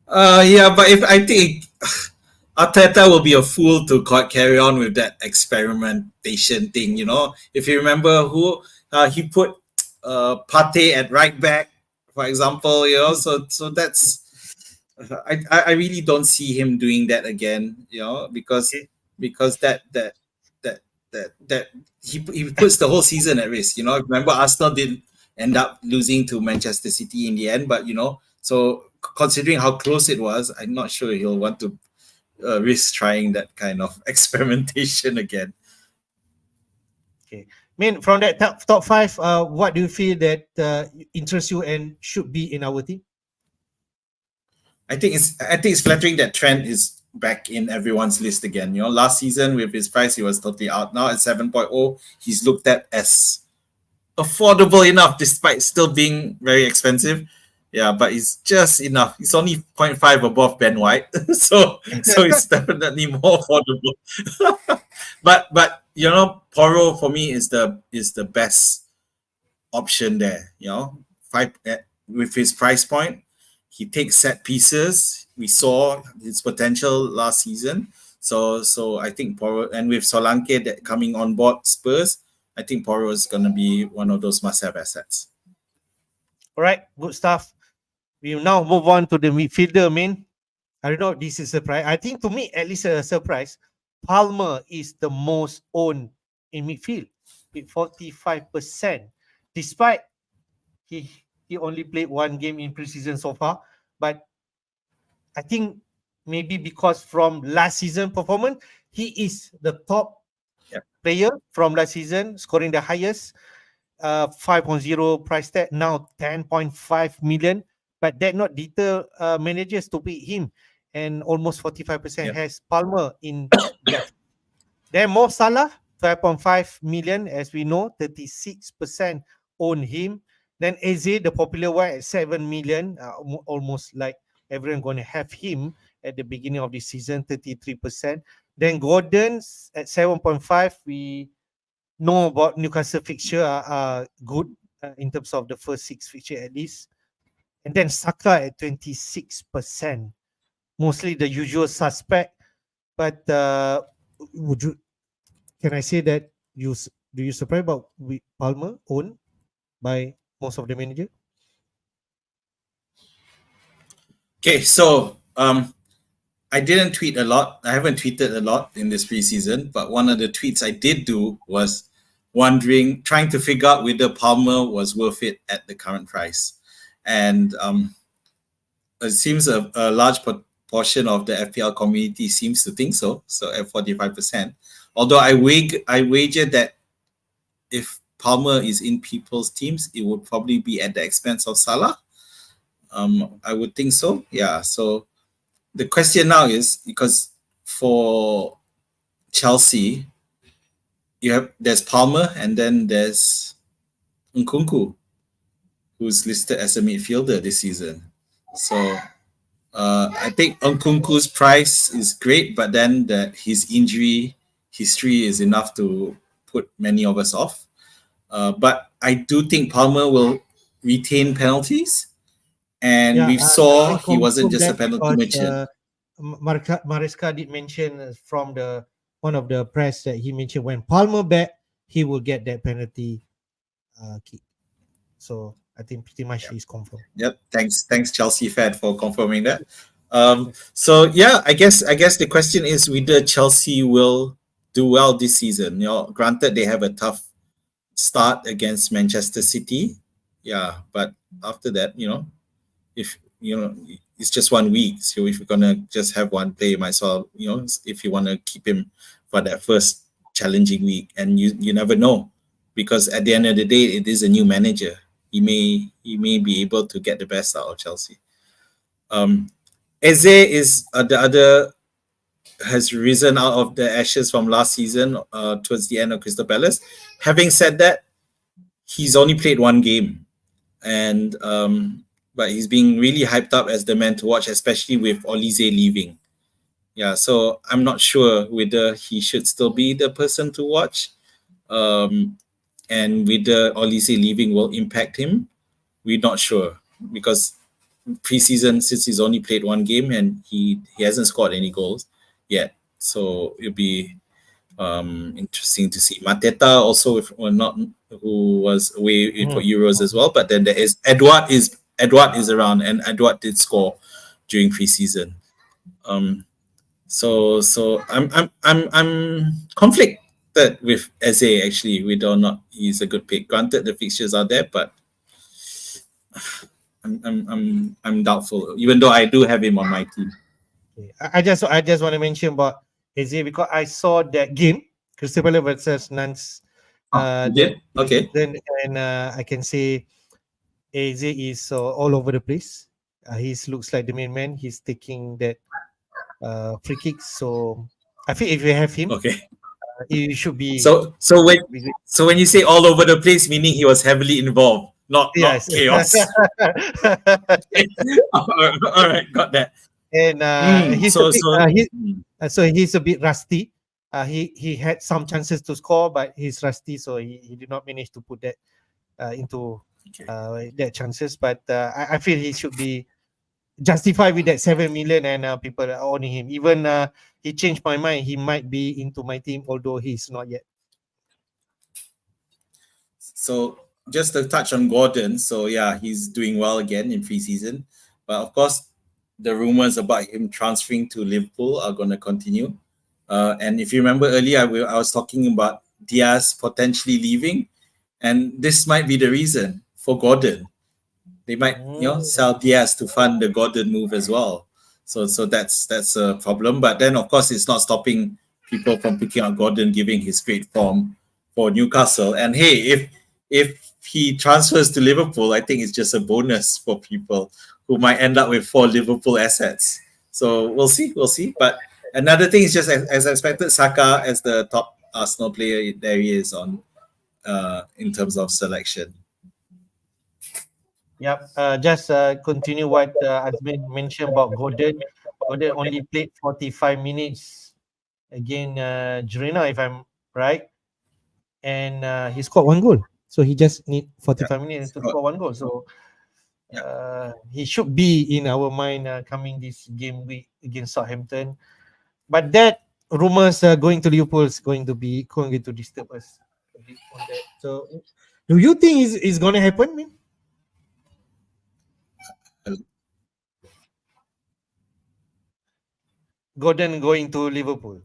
Yeah, but if I think Arteta will be a fool to carry on with that experimentation thing. If you remember who he put Partey at right back, for example. So that's I really don't see him doing that again. Because Okay. that that he puts the whole season at risk. Remember Arsenal did end up losing to Manchester City in the end, but so considering how close it was, I'm not sure he'll want to risk trying that kind of experimentation again. Okay. I mean, from that top five, what do you feel that interests you and should be in our team? I think it's flattering that Trent is back in everyone's list again. Last season with his price, he was totally out. Now at 7.0, he's looked at as affordable enough despite still being very expensive. Yeah, but it's just enough. It's only 0.5 above Ben White, so it's definitely more affordable. but Porro for me is the best option there. With his price point, he takes set pieces. We saw his potential last season. So I think Porro, and with Solanke that coming on board Spurs, I think Porro is going to be one of those must-have assets. All right, good stuff. We now move on to the midfielder, man. I don't know if this is a surprise. I think to me, at least a surprise, Palmer is the most owned in midfield with 45%. Despite he only played one game in preseason so far, but I think maybe because from last season performance, he is the top player from last season, scoring the highest 5.0 price tag, now 10.5 million. But that not deter managers to pick him, and almost 45% has Palmer in depth. Then Mo Salah, 5.5 million, as we know, 36% own him. Then Eze, the popular one, at 7 million, almost like everyone going to have him at the beginning of the season, 33%. Then Gordon's at 7.5. We know about Newcastle fixture are good in terms of the first 6 fixture at least. And then Saka at 26%. Mostly the usual suspect. But can I say that do you surprise about Palmer owned by most of the manager? Okay, so I didn't tweet a lot. I haven't tweeted a lot in this preseason, but one of the tweets I did do was trying to figure out whether Palmer was worth it at the current price. And it seems a large portion of the FPL community seems to think so. So at 45%. Although I wager that if Palmer is in people's teams, it would probably be at the expense of Salah. I would think so. Yeah. So the question now is, because for Chelsea, there's Palmer and then there's Nkunku, who's listed as a midfielder this season. So I think Nkunku's price is great, but then his injury history is enough to put many of us off. But I do think Palmer will retain penalties. And we saw he wasn't just a penalty merchant. Maresca did mention from one of the press that he mentioned when Palmer back, he will get that penalty kick. So I think pretty much he's confirmed. Yep. Thanks Chelsea fan for confirming that. So yeah, I guess the question is whether Chelsea will do well this season. Granted they have a tough start against Manchester City. Yeah, but after that, if it's just 1 week, so if you're gonna just have one play, might as well, if you want to keep him for that first challenging week, and you never know, because at the end of the day, it is a new manager. He may be able to get the best out of Chelsea. Eze is the other, has risen out of the ashes from last season towards the end of Crystal Palace. Having said that, he's only played one game, and but he's being really hyped up as the man to watch, especially with Olise leaving. Yeah, so I'm not sure whether he should still be the person to watch, and whether Olise leaving will impact him. We're not sure because preseason, since he's only played one game and he hasn't scored any goals yet, so it'll be interesting to see. Mateta also, if or not, who was away for Euros as well. But then there is Edward is around, and Edward did score during preseason. So I'm conflicted with Eze actually, whether or not he's a good pick. Granted, the fixtures are there, but I'm doubtful. Even though I do have him on my team. Okay. I just want to mention about Eze because I saw that game, Crystal Palace versus Nantes, Oh, you that did? Okay. then and I can say Eze is all over the place. He looks like the main man. He's taking that free kicks. So I think if you have him, Okay. he should be. So when you say all over the place, meaning he was heavily involved, not Yes. chaos. All right, got that. And he's a So bit, so so he's a bit rusty. He had some chances to score, but he's rusty, so he did not manage to put that into okay. their chances. But I feel he should be justified with that 7 million, and people are owning him. Even he changed my mind. He might be into my team, although he's not yet. So just to touch on Gordon, so yeah, he's doing well again in preseason, but of course, the rumors about him transferring to Liverpool are going to continue. And if you remember earlier, I was talking about Diaz potentially leaving, and this might be the reason for Gordon. They might, sell Diaz to fund the Gordon move as well. So that's a problem. But then, of course, it's not stopping people from picking out Gordon, giving his great form for Newcastle. And hey, if he transfers to Liverpool, I think it's just a bonus for people who might end up with 4 Liverpool assets. So we'll see. But another thing is just as expected, Saka as the top Arsenal player, there he is on in terms of selection. Yep. Just continue what Azmin mentioned about Gordon. Gordon only played 45 minutes against Girona, if I'm right, and he scored 1 goal. So he just need 45 minutes to score 1 goal. So he should be in our mind coming this game week against Southampton. But that rumors going to Liverpool is going to disturb us a bit on that. So do you think is going to happen, man? Gordon going to Liverpool.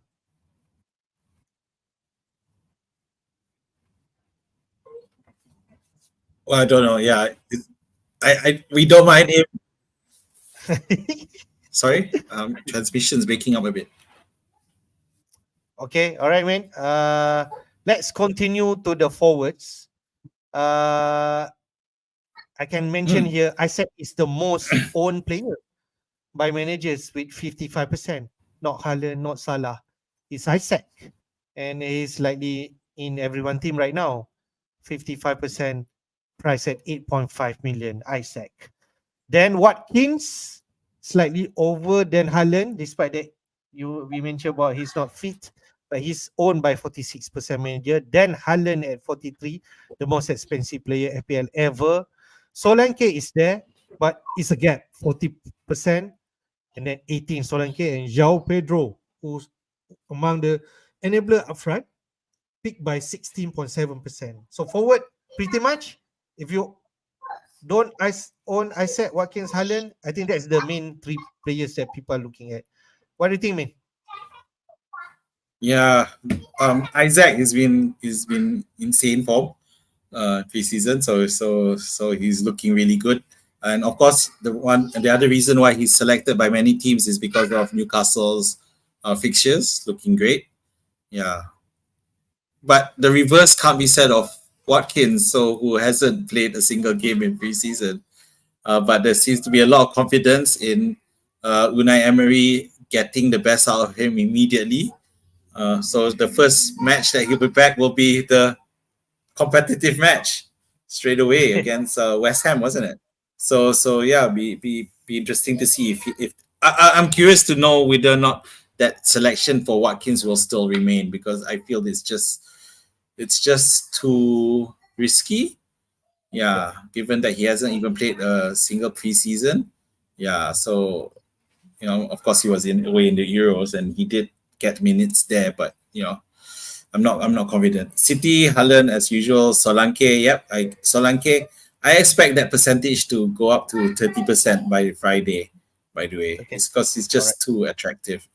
Well, I don't know. Yeah, we don't mind him. Sorry, transmission's breaking up a bit. Okay, all right, man. Let's continue to the forwards. I can mention here, Isaac is the most owned player by managers with 55%. Not Haaland, not Salah. It's Isaac. And he's likely in everyone's team right now. 55% price at 8.5 million, Isaac. Then Watkins, slightly over than Haaland, despite that we mentioned about he's not fit, but he's owned by 46% manager. Then Haaland at 43, the most expensive player FPL ever. Solanke is there, but it's a gap, 40%, and then 18 Solanke and João Pedro, who's among the enabler up front, picked by 16.7%. So forward, pretty much, if you don't own Isaac, Watkins, Haaland, I think that's the main 3 players that people are looking at. What do you think, man? Yeah, Isaac has been insane form preseason, so he's looking really good. And of course, the other reason why he's selected by many teams is because of Newcastle's fixtures looking great. Yeah, but the reverse can't be said of Watkins, who hasn't played a single game in preseason. But there seems to be a lot of confidence in Unai Emery getting the best out of him immediately. So the first match that he'll be back will be the competitive match straight away against West Ham, wasn't it? So yeah, be interesting to see if I'm curious to know whether or not that selection for Watkins will still remain, because I feel it's just too risky. Yeah, given that he hasn't even played a single preseason. Yeah, so of course he was away in the Euros and he did get minutes there, but I'm not confident. City, Haaland as usual, Solanke. Yep, Solanke. I expect that percentage to go up to 30% by Friday. By the way, Okay. it's because he's All right. just too attractive.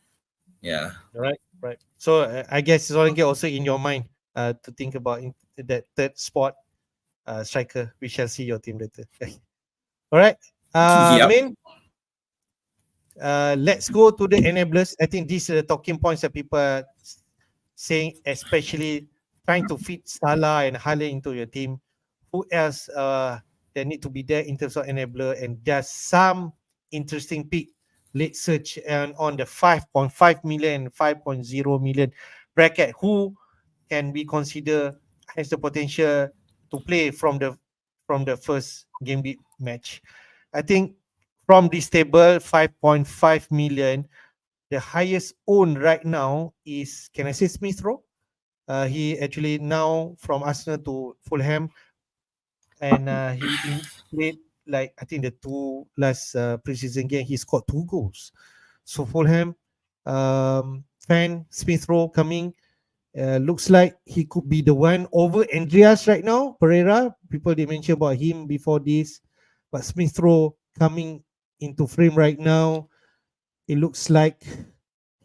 Yeah. All right. Right. So I guess it's only also in your mind to think about that third spot striker. We shall see your team later. All right. Yep. Main. Let's go to the enablers. I think these are the talking points that people are saying, especially trying to fit Salah and Haaland into your team. Who else that need to be there in terms of enabler? And there's some interesting pick late search and on the 5.5 million, 5.0 million bracket. Who can we consider has the potential to play from the first game week match? I think from this table, 5.5 million, the highest owned right now is, can I say Smith Rowe? He actually now from Arsenal to Fulham, and played like I think the two last preseason game he scored 2 goals. So Fulham fan Smith Rowe coming, looks like he could be the one over Andreas right now. Pereira, people they mentioned about him before this, but Smith Rowe coming into frame right now. It looks like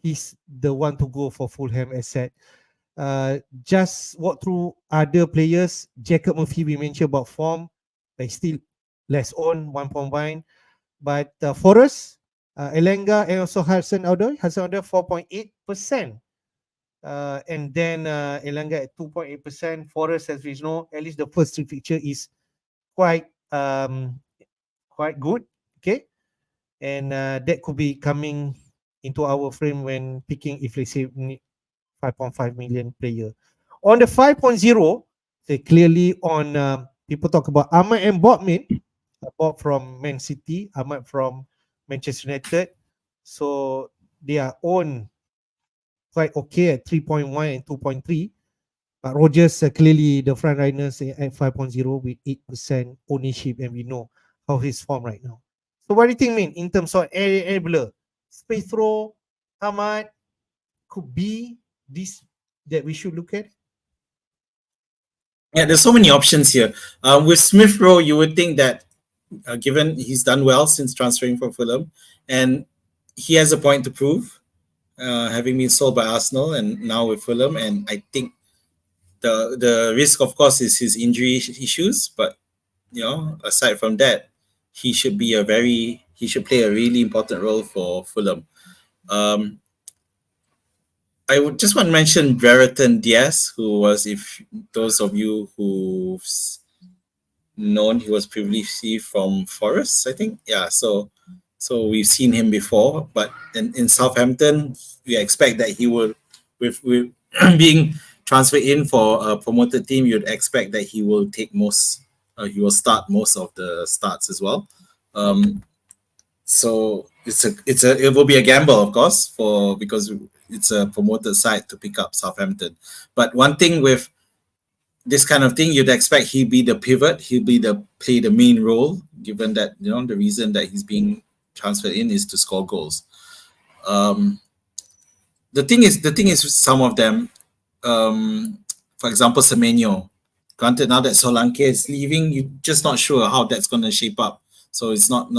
he's the one to go for Fulham asset. Just walk through other players. Jacob Murphy, we mentioned about form, like still less on 1.1. But Forest, Elenga, and also Hudson Odoi, 4.8%. And then Elanga at 2.8%. Forest, as we know, at least the first three fixture is quite quite good. Okay, and that could be coming into our frame when picking if let's say 5.5 million player. On the 5.0, they clearly on people talk about Ahmad and Botman, Bob from Man City, Ahmad from Manchester United. So they are on quite okay at 3.1 and 2.3. But Rogers clearly the front runners at 5.0 with 8% ownership, and we know how his form right now. So what do you think, mean in terms of enabler? Space throw, Ahmad could be this that we should look at? Yeah, there's so many options here. With Smith Rowe, you would think that given he's done well since transferring from Fulham, and he has a point to prove, having been sold by Arsenal and now with Fulham. And I think the risk, of course, is his injury issues. But aside from that, he should play a really important role for Fulham. I would just want to mention Brereton Diaz, who was, if those of you who've known, he was previously from Forest, I think. Yeah, so we've seen him before, but in Southampton, we expect that he will, with being transferred in for a promoted team, you'd expect that he will he will start most of the starts as well. So it will be a gamble, of course, because it's a promoted side to pick up Southampton. But one thing with this kind of thing, you'd expect he'll be the pivot, play the main role, given that the reason that he's being transferred in is to score goals. The thing is with some of them, for example, Semenyo. Granted, now that Solanke is leaving, you're just not sure how that's going to shape up. So it's not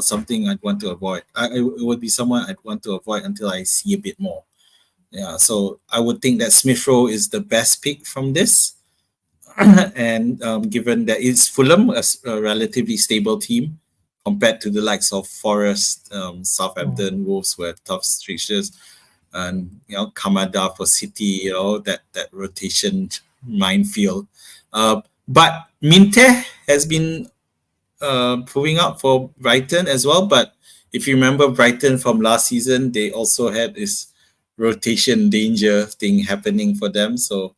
something I'd want to avoid. It would be someone I'd want to avoid until I see a bit more. Yeah, so I would think that Smith Rowe is the best pick from this. And given that it's Fulham, a relatively stable team compared to the likes of Forest, Southampton, Wolves were tough fixtures, and Kamada for City, that rotation minefield. But Minte has been proving up for Brighton as well. But if you remember Brighton from last season, they also had this rotation danger thing happening for them. So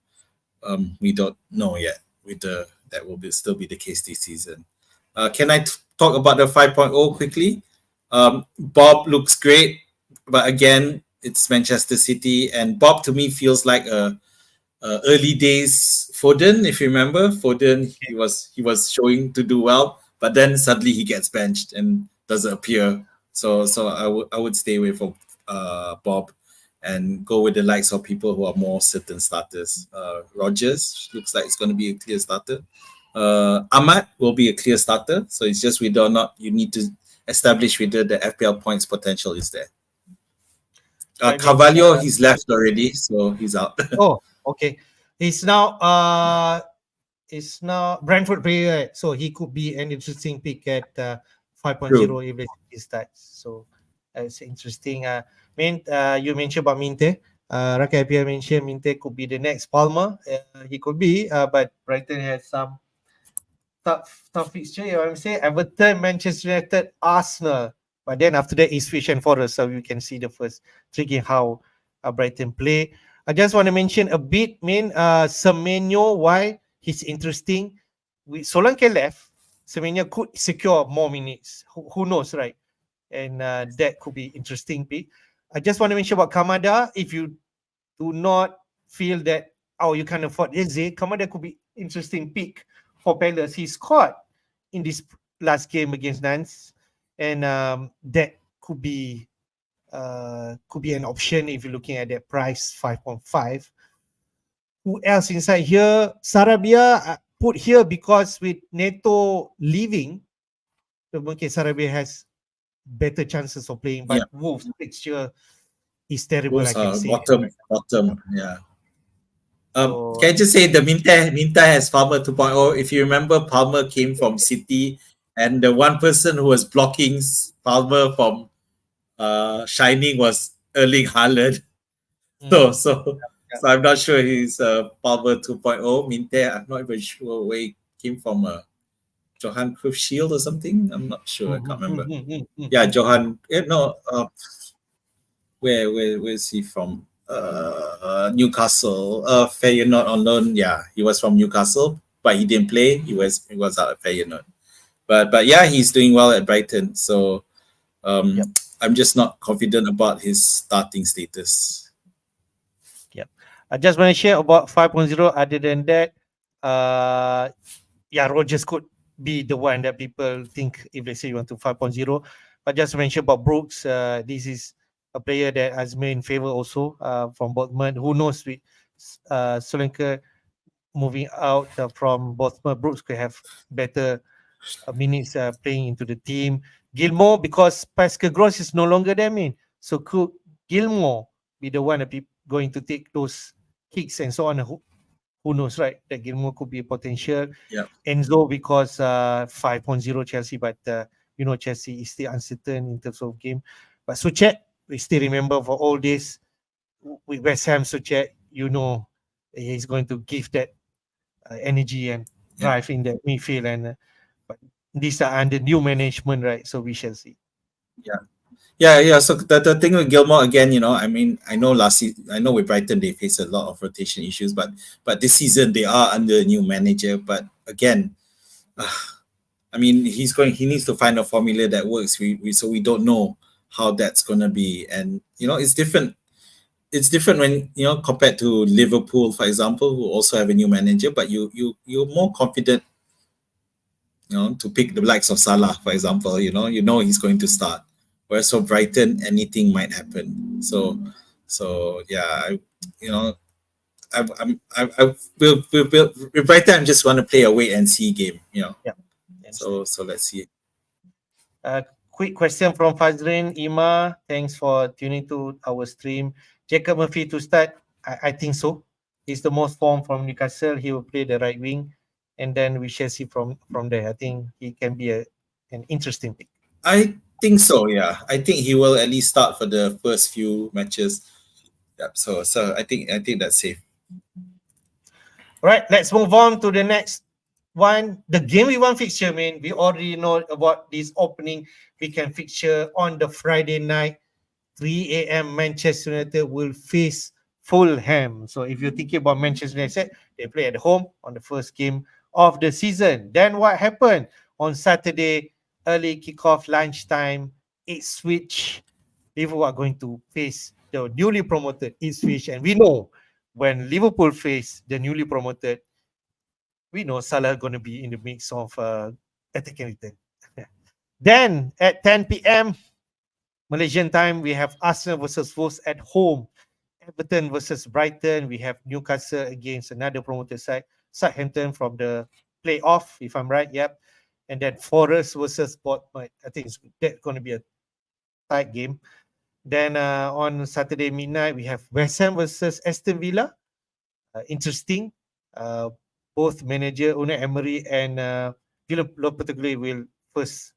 we don't know yet that will still be the case this season. Can I talk about the 5.0 quickly? Bob looks great, but again, it's Manchester City, and Bob to me feels like a early days Foden. If you remember, Foden he was showing to do well, but then suddenly he gets benched and doesn't appear. So I would stay away from Bob and go with the likes of people who are more certain starters. Rogers looks like it's going to be a clear starter. Ahmad will be a clear starter. So it's just whether or not you need to establish whether the FPL points potential is there. Right, man. Carvalho, he's left already, so he's out. Oh, okay. He's now Brentford player, so he could be an interesting pick at 5.0 True. if he starts. So it's interesting. You mentioned about Minte. Rakai Pia mentioned Minte could be the next Palmer. He could be, but Brighton has some tough fixture. You know what I'm saying? Everton, Manchester United, Arsenal. But then after that, Ipswich and Forest. So you can see the first three game how Brighton play. I just want to mention a bit, Semenyo, why he's interesting. With Solanke left, Semenyo could secure more minutes. Who knows, right? And that could be interesting pick. I just want to mention about Kamada. If you do not feel that, you can afford Eze, Kamada could be interesting pick for Palace. He scored in this last game against Nantes, and that could be an option if you're looking at that price 5.5. Who else inside here? Sarabia put here because with Neto leaving, okay, Sarabia has better chances of playing, but Wolves fixture is terrible. Wolves I can are say bottom. Yeah. So, Can I just say the Minta has Palmer 2.0. If you remember, Palmer came from City, and the one person who was blocking Palmer from shining was Erling Haaland. So I'm not sure he's Palmer 2.0. Minte, I'm not even sure where he came from. Johan Cruyff Shield or something. I'm not sure. I can't remember. Yeah, Johan. No. Where is he from? Newcastle. Feyenoord on loan. Yeah, he was from Newcastle, but he didn't play. He was out at Feyenoord. But yeah, he's doing well at Brighton. So I'm just not confident about his starting status. Yep. I just want to share about 5.0. Other than that, Rogers could be the one that people think if they say you want to 5.0. But just mention about Brooks. This is a player that Azmin in favor also from Bournemouth. Who knows with Solanke moving out from Bournemouth, Brooks could have better minutes playing into the team. Gilmore, because Pascal Gross is no longer there, so could Gilmore be the one that be going to take those kicks and so on? Who knows, right? That Gilmore could be a potential. Yeah. Enzo, because 5.0 Chelsea, but Chelsea is still uncertain in terms of game. But Suchet, we still remember for all this with West Ham, Suchet, he's going to give that energy and drive in the midfield. And but these are under new management, right? So we shall see. Yeah. So the thing with Gilmore again, I know I know with Brighton they face a lot of rotation issues, but this season they are under a new manager. But again, he needs to find a formula that works. So we don't know how that's gonna be, and it's different. It's different when compared to Liverpool, for example, who also have a new manager, but you're more confident, to pick the likes of Salah, for example. He's going to start. Whereas for Brighton, anything might happen. So yeah, with Brighton, I'm just want to play a wait and see game. Yeah. So let's see. Quick question from Fazrin Ima. Thanks for tuning to our stream. Jacob Murphy to start. I think so. He's the most form from Newcastle. He will play the right wing, and then we shall see from there. I think he can be an interesting pick. I think so. Yeah, I think he will at least start for the first few matches. Yep. So I think that's safe. All right, let's move on to the next one. The Gameweek 1 fixture, we already know about this opening weekend fixture on the Friday night, 3 a.m. Manchester United will face Fulham. So if you're thinking about Manchester United, they play at home on the first game of the season. Then what happened on Saturday? Early kickoff, lunchtime, it switched Liverpool are going to face the newly promoted Ipswich, and we know when Liverpool face the newly promoted, we know Salah going to be in the mix of attacking return. Then at 10 p.m. Malaysian time, we have Arsenal versus Wolves at home. Everton versus Brighton. We have Newcastle against another promoted side, Southampton from the playoff, if I'm right. Yep. And then Forest versus Bournemouth. I think that's going to be a tight game. Then on Saturday midnight, we have West Ham versus Aston Villa. Interesting. Uh, both manager Unai Emery and Villa particularly will first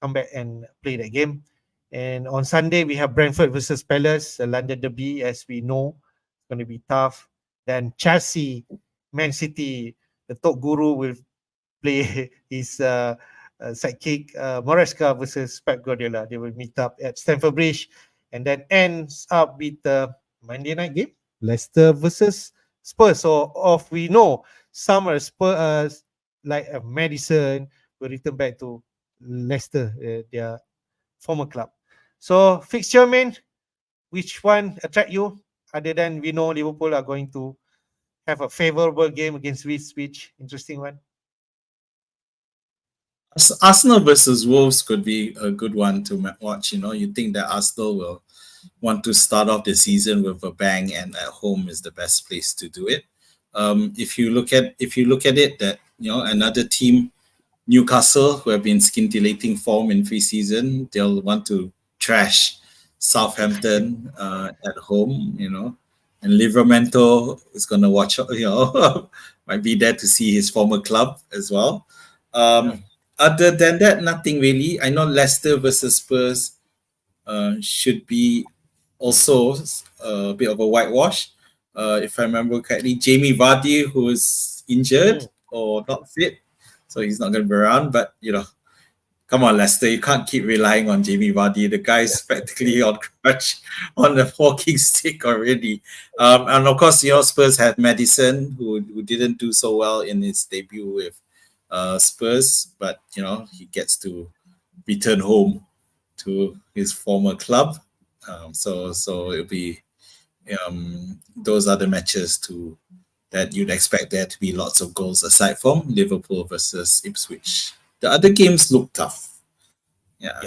come back and play that game. And on Sunday, we have Brentford versus Palace, the London derby, as we know. It's going to be tough. Then Chelsea, Man City, the top guru will play his sidekick, Maresca versus Pep Guardiola. They will meet up at Stamford Bridge. And then ends up with the Monday night game, Leicester versus Spurs. So, off we know, some are Spurs, like Madison, will return back to Leicester, their former club. So fixture man, which one attract you? Other than we know Liverpool are going to have a favorable game against which interesting one. Arsenal versus Wolves could be a good one to watch. You think that Arsenal will want to start off the season with a bang, and at home is the best place to do it. If you look at it, that another team, Newcastle, who have been scintillating form in pre-season, they'll want to trash Southampton at home, and Livramento is going to watch, might be there to see his former club as well. Other than that, nothing really. I know Leicester versus Spurs should be also a bit of a whitewash. If I remember correctly, Jamie Vardy, who is injured or not fit, so he's not going to be around. But come on, Leicester, you can't keep relying on Jamie Vardy. The guy's practically on crutch, on the walking stick already. And of course, Spurs had Madison, who didn't do so well in his debut with Spurs, but he gets to return home to his former club. So it'll be those are the matches that you'd expect there to be lots of goals, aside from Liverpool versus Ipswich. The other games look tough. Yeah.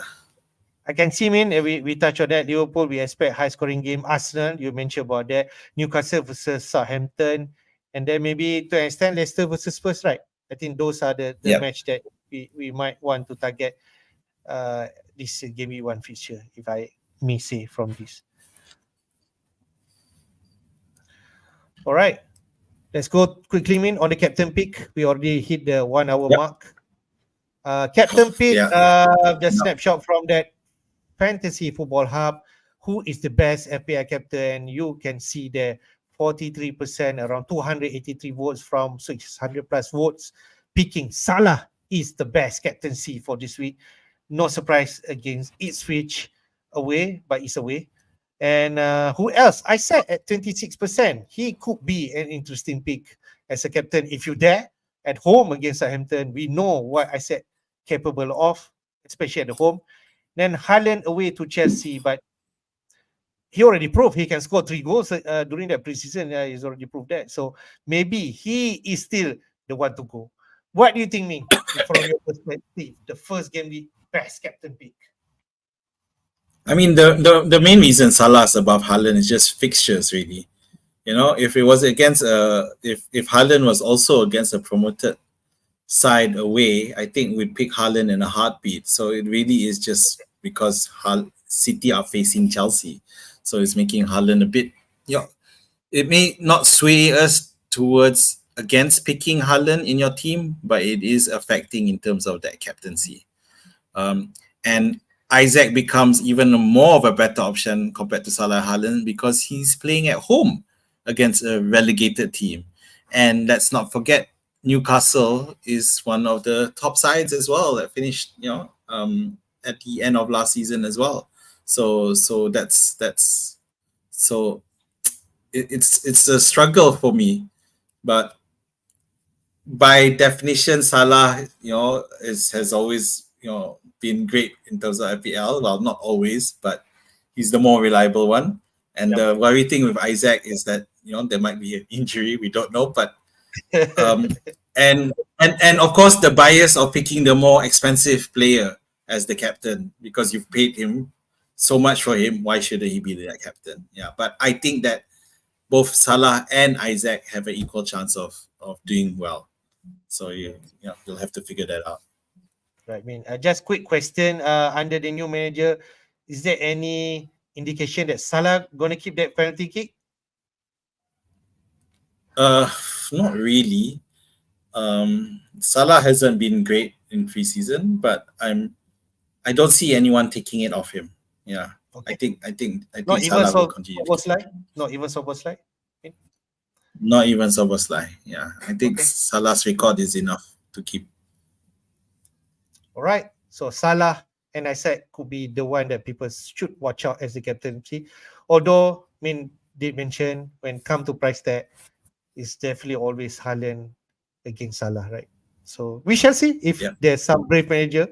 I can see, we touch on that. Liverpool, we expect high scoring game. Arsenal, you mentioned about that. Newcastle versus Southampton. And then maybe to an extent, Leicester versus Spurs, right? I think those are the match that we might want to target this Game Week 1 feature, if I may say from this. All right. Let's go quickly, on the captain pick. We already hit the 1 hour mark. Captain pick, the snapshot from that Fantasy Football Hub. Who is the best FPL captain? You can see there 43%, around 283 votes from 600 plus votes. Picking Salah is the best captaincy for this week. No surprise against Ipswich away, but it's away. And who else? I said at 26%, he could be an interesting pick as a captain. If you're there at home against Southampton, we know what I said capable of, especially at the home. Then Haaland away to Chelsea, but he already proved he can score 3 goals during that preseason. He's already proved that. So maybe he is still the one to go. What do you think, Ming, from your perspective, the first game, the best captain pick? I mean, the main reason Salah is above Haaland is just fixtures, really. If it was against if Haaland was also against a promoted side away, I think we'd pick Haaland in a heartbeat. So it really is just because City are facing Chelsea, so it's making Haaland a bit. It may not sway us towards against picking Haaland in your team, but it is affecting in terms of that captaincy. And Isaac becomes even more of a better option compared to Salah Haaland because he's playing at home against a relegated team. And let's not forget, Newcastle is one of the top sides as well that finished, at the end of last season as well. So it's a struggle for me, but by definition, Salah, has always, been great in terms of FPL. Well, not always, but he's the more reliable one. And Yep. the worry thing with Isaac is that there might be an injury. We don't know, but and of course the bias of picking the more expensive player as the captain because you've paid him so much for him. Why shouldn't he be the captain? Yeah, but I think that both Salah and Isaac have an equal chance of doing well. So you'll have to figure that out. Right. I mean, just quick question. Under the new manager, is there any indication that Salah gonna keep that penalty kick? Not really. Salah hasn't been great in preseason, but I don't see anyone taking it off him. Yeah. Okay. I think Not even Salah will continue. Not even Soboslai. Not even Soboslai. Yeah. I think Okay. Salah's record is enough to keep. All right. So Salah and Isaac could be the one that people should watch out as the captaincy. Although, I mean, did mention when come to price tag, it's definitely always Haaland against Salah, right? So we shall see if there's some brave manager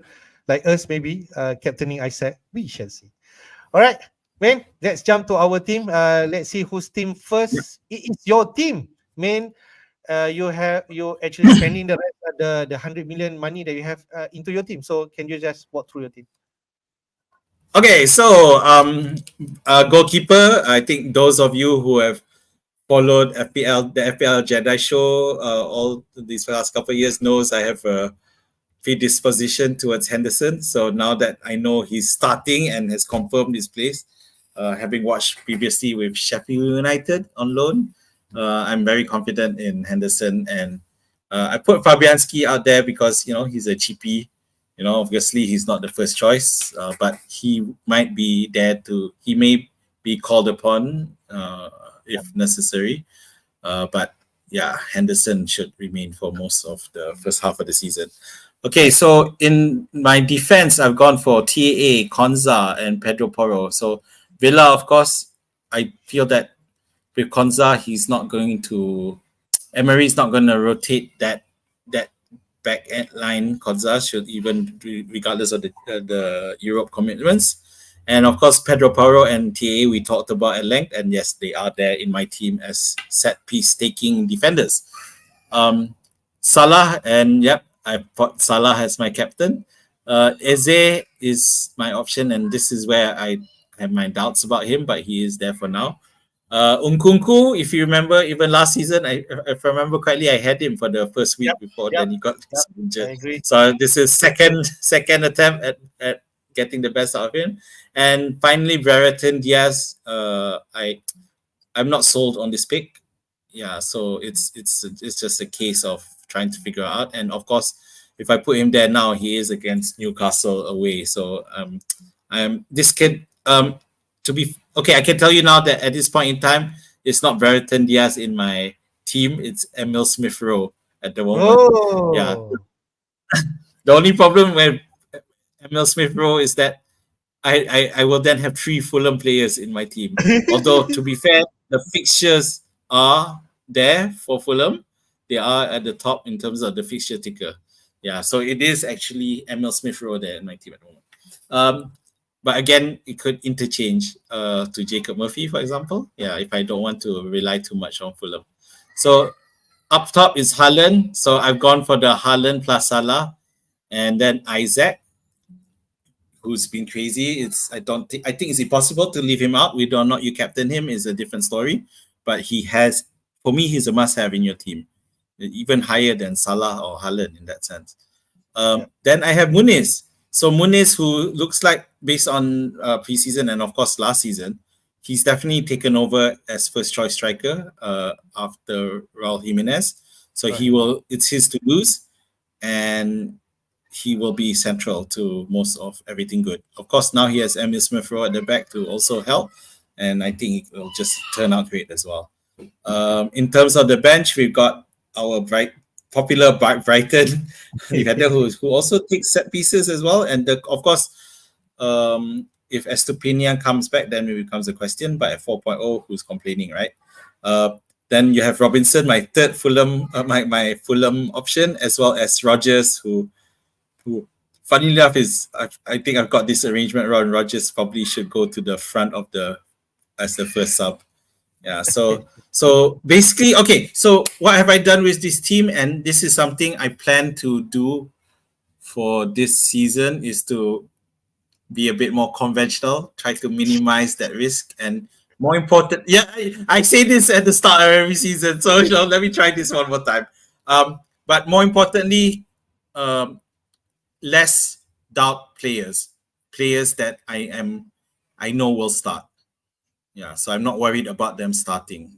like us, maybe captaining Isaac. We shall see. All right, man. Let's jump to our team. Let's see whose team first. It is your team, man. You actually spending the 100 million money that you have into your team. So can you just walk through your team? Okay, so goalkeeper. I think those of you who have followed the FPL Jedi Show all these last couple of years knows I have a predisposition towards Henderson. So now that I know he's starting and has confirmed his place, having watched previously with Sheffield United on loan, I'm very confident in Henderson. And I put Fabianski out there because he's a cheapie. Obviously he's not the first choice, but he might be there he may be called upon if necessary. But yeah, Henderson should remain for most of the first half of the season. Okay, so in my defense, I've gone for TAA, Konza, and Pedro Porro. So Villa, of course, I feel that with Konza, Emery's not going to rotate that back end line. Konza should even, regardless of the Europe commitments. And of course, Pedro Porro and TAA we talked about at length, and yes, they are there in my team as set piece taking defenders. Salah, and I put Salah as my captain. Eze is my option, and this is where I have my doubts about him, but he is there for now. Nkunku, if you remember, even last season, if I remember correctly, I had him for the first week before then he got injured. I agree. So this is second attempt at getting the best out of him. And finally, Brereton Diaz. I'm not sold on this pick. Yeah, so it's just a case of trying to figure out. And of course, if I put him there now, he is against Newcastle away. So this kid to be okay. I can tell you now that at this point in time, it's not Brereton Diaz in my team. It's Emil Smith Rowe at the moment. Oh. Yeah. The only problem with Emil Smith Rowe is that I will then have 3 Fulham players in my team. Although, to be fair, the fixtures are there for Fulham. They are at the top in terms of the fixture ticker. Yeah, so it is actually Emil Smith Rowe there in my team at the moment. But again, it could interchange to Jacob Murphy, for example. Yeah, if I don't want to rely too much on Fulham. So up top is Haaland. So I've gone for the Haaland plus Salah. And then Isaac, who's been crazy. I think it's impossible to leave him out. Whether or not you captain him is a different story. But for me, he's a must-have in your team. Even higher than Salah or Haaland in that sense. Then I have Muniz. So Muniz, who looks like, based on preseason and of course last season, he's definitely taken over as first choice striker after Raul Jimenez. So it's his to lose, and he will be central to most of everything good. Of course, now he has Emil Smith Rowe at the back to also help, and I think it will just turn out great as well. In terms of the bench, we've got our popular Brighton defender who also takes set pieces as well. And of course, if Estupinian comes back, then it becomes a question. But at 4.0, who's complaining, right? Then you have Robinson, my third Fulham, my Fulham option, as well as Rodgers, who funny enough is I think I've got this arrangement wrong. Rogers probably should go to the front of the as the first sub. Yeah. So basically, okay. So what have I done with this team? And this is something I plan to do for this season is to be a bit more conventional, try to minimize that risk, and more important, yeah, I say this at the start of every season. So let me try this one more time. But more importantly, um, less doubt players that I know will start. Yeah, so I'm not worried about them starting.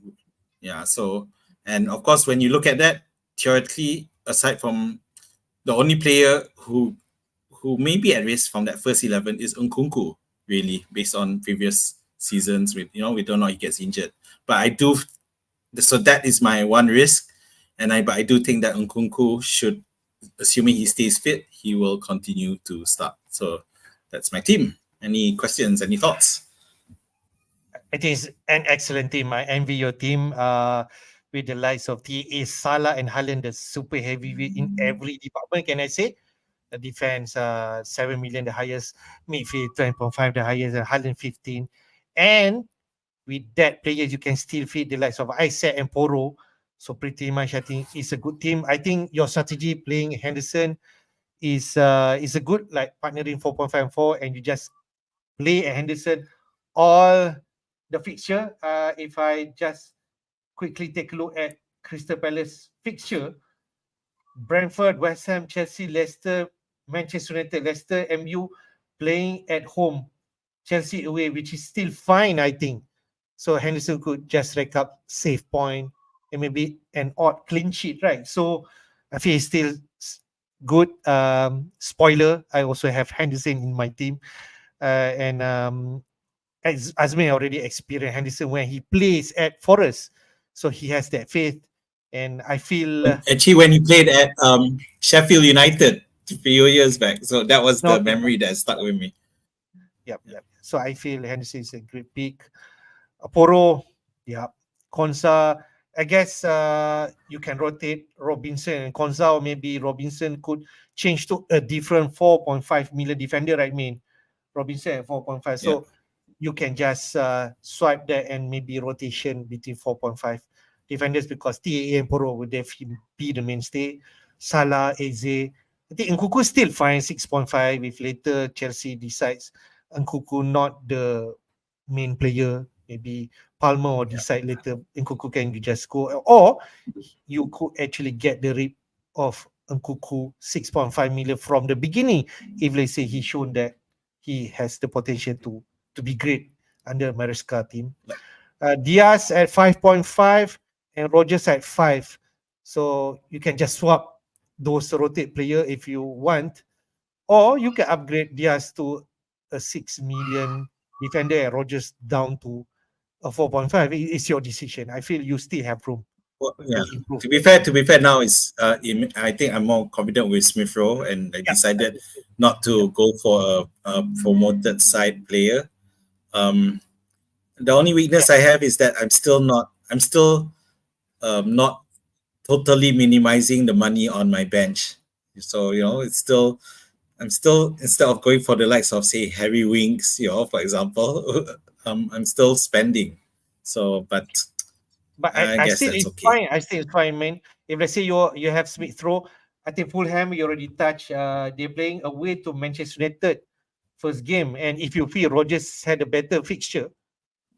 Yeah, so and of course when you look at that theoretically, aside from the only player who may be at risk from that first 11 is Nkunku, really, based on previous seasons. We don't know he gets injured, but I do. So that is my one risk, but I do think that Nkunku should, assuming he stays fit, he will continue to start. So that's my team. Any questions? Any thoughts? It is an excellent team. I envy your team. With the likes of TA, Salah, and Haaland, the super heavyweight in every department. Can I say? The defense, 7 million, the highest. Midfield, 10.5, the highest. And Haaland, 15. And with that players, you can still feed the likes of Isaac and Poro. So pretty much, I think it's a good team. I think your strategy playing Henderson is a good like partnering 4.5 and 4, and you just play at Henderson all the fixture. If I just quickly take a look at Crystal Palace fixture, Brentford, West Ham, Chelsea, Leicester, Manchester United, Leicester, MU playing at home, Chelsea away, which is still fine, I think. So Henderson could just rack up save point and maybe an odd clean sheet, right? So I feel it's still good. Spoiler, I also have Henderson in my team. And as Azmin already experienced Henderson when he plays at Forest. So he has that faith. And I feel... Actually, when he played at Sheffield United a few years back. So that was the memory that stuck with me. Yep. So I feel Henderson is a great pick. Poro, yeah. Konsa, I guess you can rotate Robinson and Konsa, or maybe Robinson could change to a different 4.5 million defender, right? I mean, Robinson at 4.5. So you can just swipe that and maybe rotation between 4.5 defenders, because TAA and Poro would definitely be the mainstay. Salah, Eze. I think Nkunku is still fine, 6.5. If later Chelsea decides Nkunku not the main player, maybe Palmer or decide later Nkunku can you just go, or you could actually get the rip of Nkunku 6.5 million from the beginning if let's say he's shown that he has the potential to be great under Maresca team. Diaz at 5.5 and Rogers at 5. So you can just swap those rotate player if you want, or you can upgrade Diaz to a 6 million defender and Rogers down to a 4.5. It's your decision. I feel you still have room to improve. To be fair, now is I think I'm more confident with Smith Rowe, and I decided not to go for a promoted side player. The only weakness I have is that I'm still not totally minimizing the money on my bench. So I'm still, instead of going for the likes of say Harry Winks, for example, I'm still spending. So, but I guess still that's it's okay. fine. I still fine, man. If let's say you have Smith Rowe, I think Fulham you already touched. They're playing away to Manchester United first game, and if you feel Rogers had a better fixture,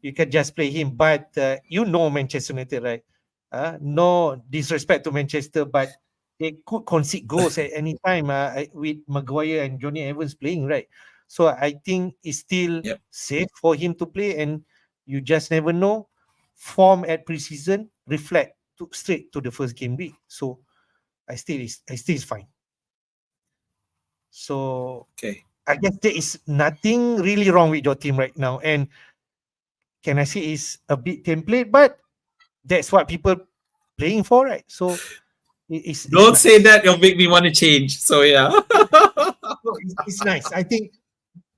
you can just play him. But Manchester United, right? No disrespect to Manchester, but they could concede goals at any time with Maguire and Johnny Evans playing, right? So I think it's still safe for him to play, and you just never know. Form at preseason reflect straight to the first game week. So I still is fine. So I guess there is nothing really wrong with your team right now, and can I say it's a bit template, but that's what people playing for, right? So it's Don't nice. say that, you'll make me want to change. So it's nice. I think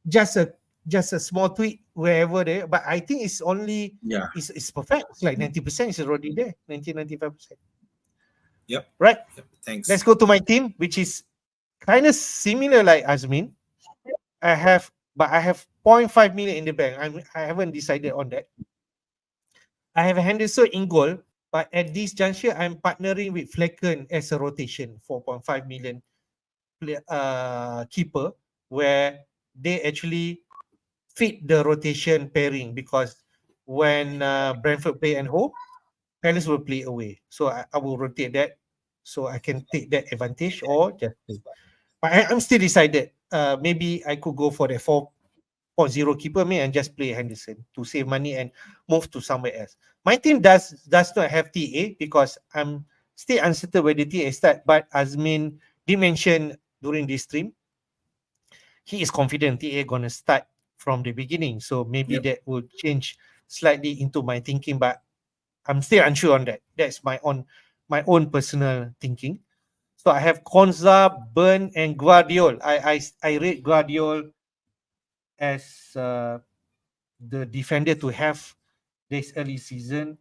just a small tweak wherever there, but I think it's only it's perfect. It's like 90% is already there, 90-95%. Yep. Right. Yep. Thanks. Let's go to my team, which is kind of similar like Azmin. But I have 0.5 million in the bank. I haven't decided on that. I have Henderson in goal, but at this juncture, I'm partnering with Flecken as a rotation, 4.5 million keeper, where they actually fit the rotation pairing because when Brentford play at home, Palace will play away. So I will rotate that so I can take that advantage or just play. But I'm still decided. Maybe I could go for the 4.0 keeper me and just play Henderson to save money and move to somewhere else. My team does not have TA because I'm still uncertain where the TA start. But Azmin did mention during this stream, he is confident TA gonna start from the beginning. So maybe Yep. that will change slightly into my thinking, but I'm still unsure on that. That's my own personal thinking. So I have Konza, Burn, and Guardiol. I rate Guardiol as the defender to have this early season.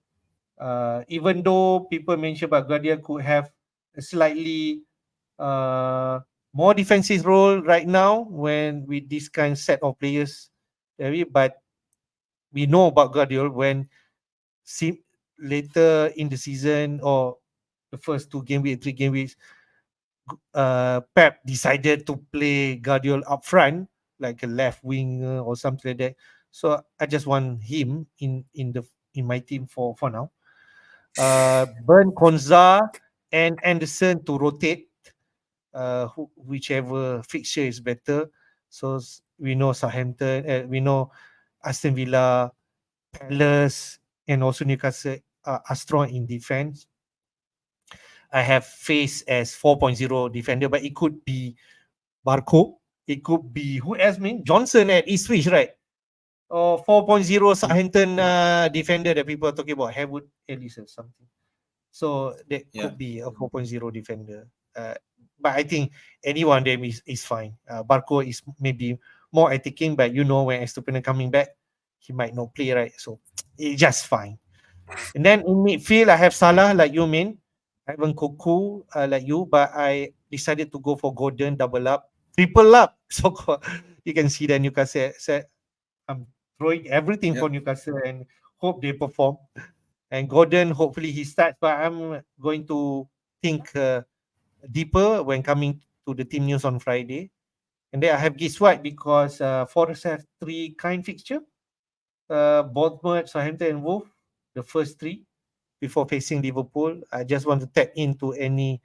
Even though people mention about Guardiol could have a slightly more defensive role right now when with this kind of set of players, but we know about Guardiol when see later in the season or the first 2 game week, 3 game weeks, Pep decided to play Guardiola up front like a left winger or something like that. So I just want him in my team for now. Burn Konza and Anderson to rotate, whichever fixture is better. So we know Southampton, we know Aston Villa, Palace, and also Newcastle are strong in defense. I have Face as 4.0 defender, but it could be Barco. It could be who else, man? Johnson at Ipswich, right? Or 4.0 Southampton defender that people are talking about, Haywood Ellis or something. So that Yeah. could be a 4.0 defender. But I think any one of them is fine. Barco is maybe more attacking, but when Estupinian coming back, he might not play, right? So it's just fine. And then in midfield, I have Salah, like you mean. I have Nkoku, like you, but I decided to go for Gordon, double up, triple up. So you can see that Newcastle said, I'm throwing everything Yep. for Newcastle and hope they perform. And Gordon, hopefully he starts, but I'm going to think deeper when coming to the team news on Friday. And then I have Gibbs White because Forest have 3 kind fixture. Bournemouth, Southampton, and Wolf, the first 3 before facing Liverpool. I just want to tap into any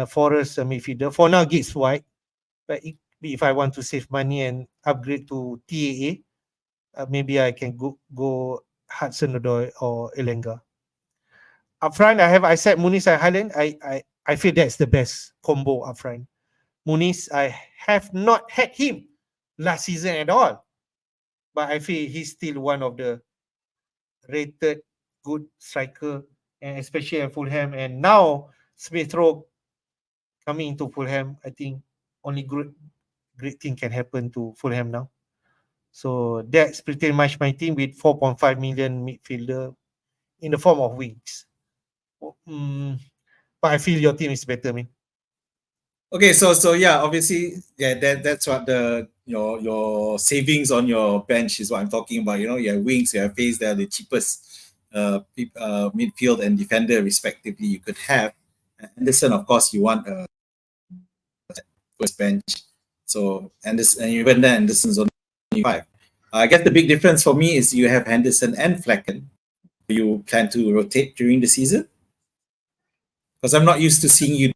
Forest midfielder. For now, Gibbs White. But if I want to save money and upgrade to TAA, maybe I can go Hudson Odoi or Elenga. Up front, I have Isaac Muniz and Highland. I feel that's the best combo up front. Muniz, I have not had him last season at all, but I feel he's still one of the rated good striker, and especially at Fulham. And now Smith Rowe coming into Fulham, I think only great thing can happen to Fulham now. So that's pretty much my team with 4.5 million midfielder in the form of wings. But I feel your team is better, man. Okay, so yeah, obviously, yeah, that's what your savings on your bench is what I'm talking about. You have wings, you have Face, they're the cheapest midfield and defender respectively you could have. Anderson, of course, you want a first bench. So Anderson, and even then, Anderson's only 5. I guess the big difference for me is you have Henderson and Flecken. You plan to rotate during the season? Because I'm not used to seeing you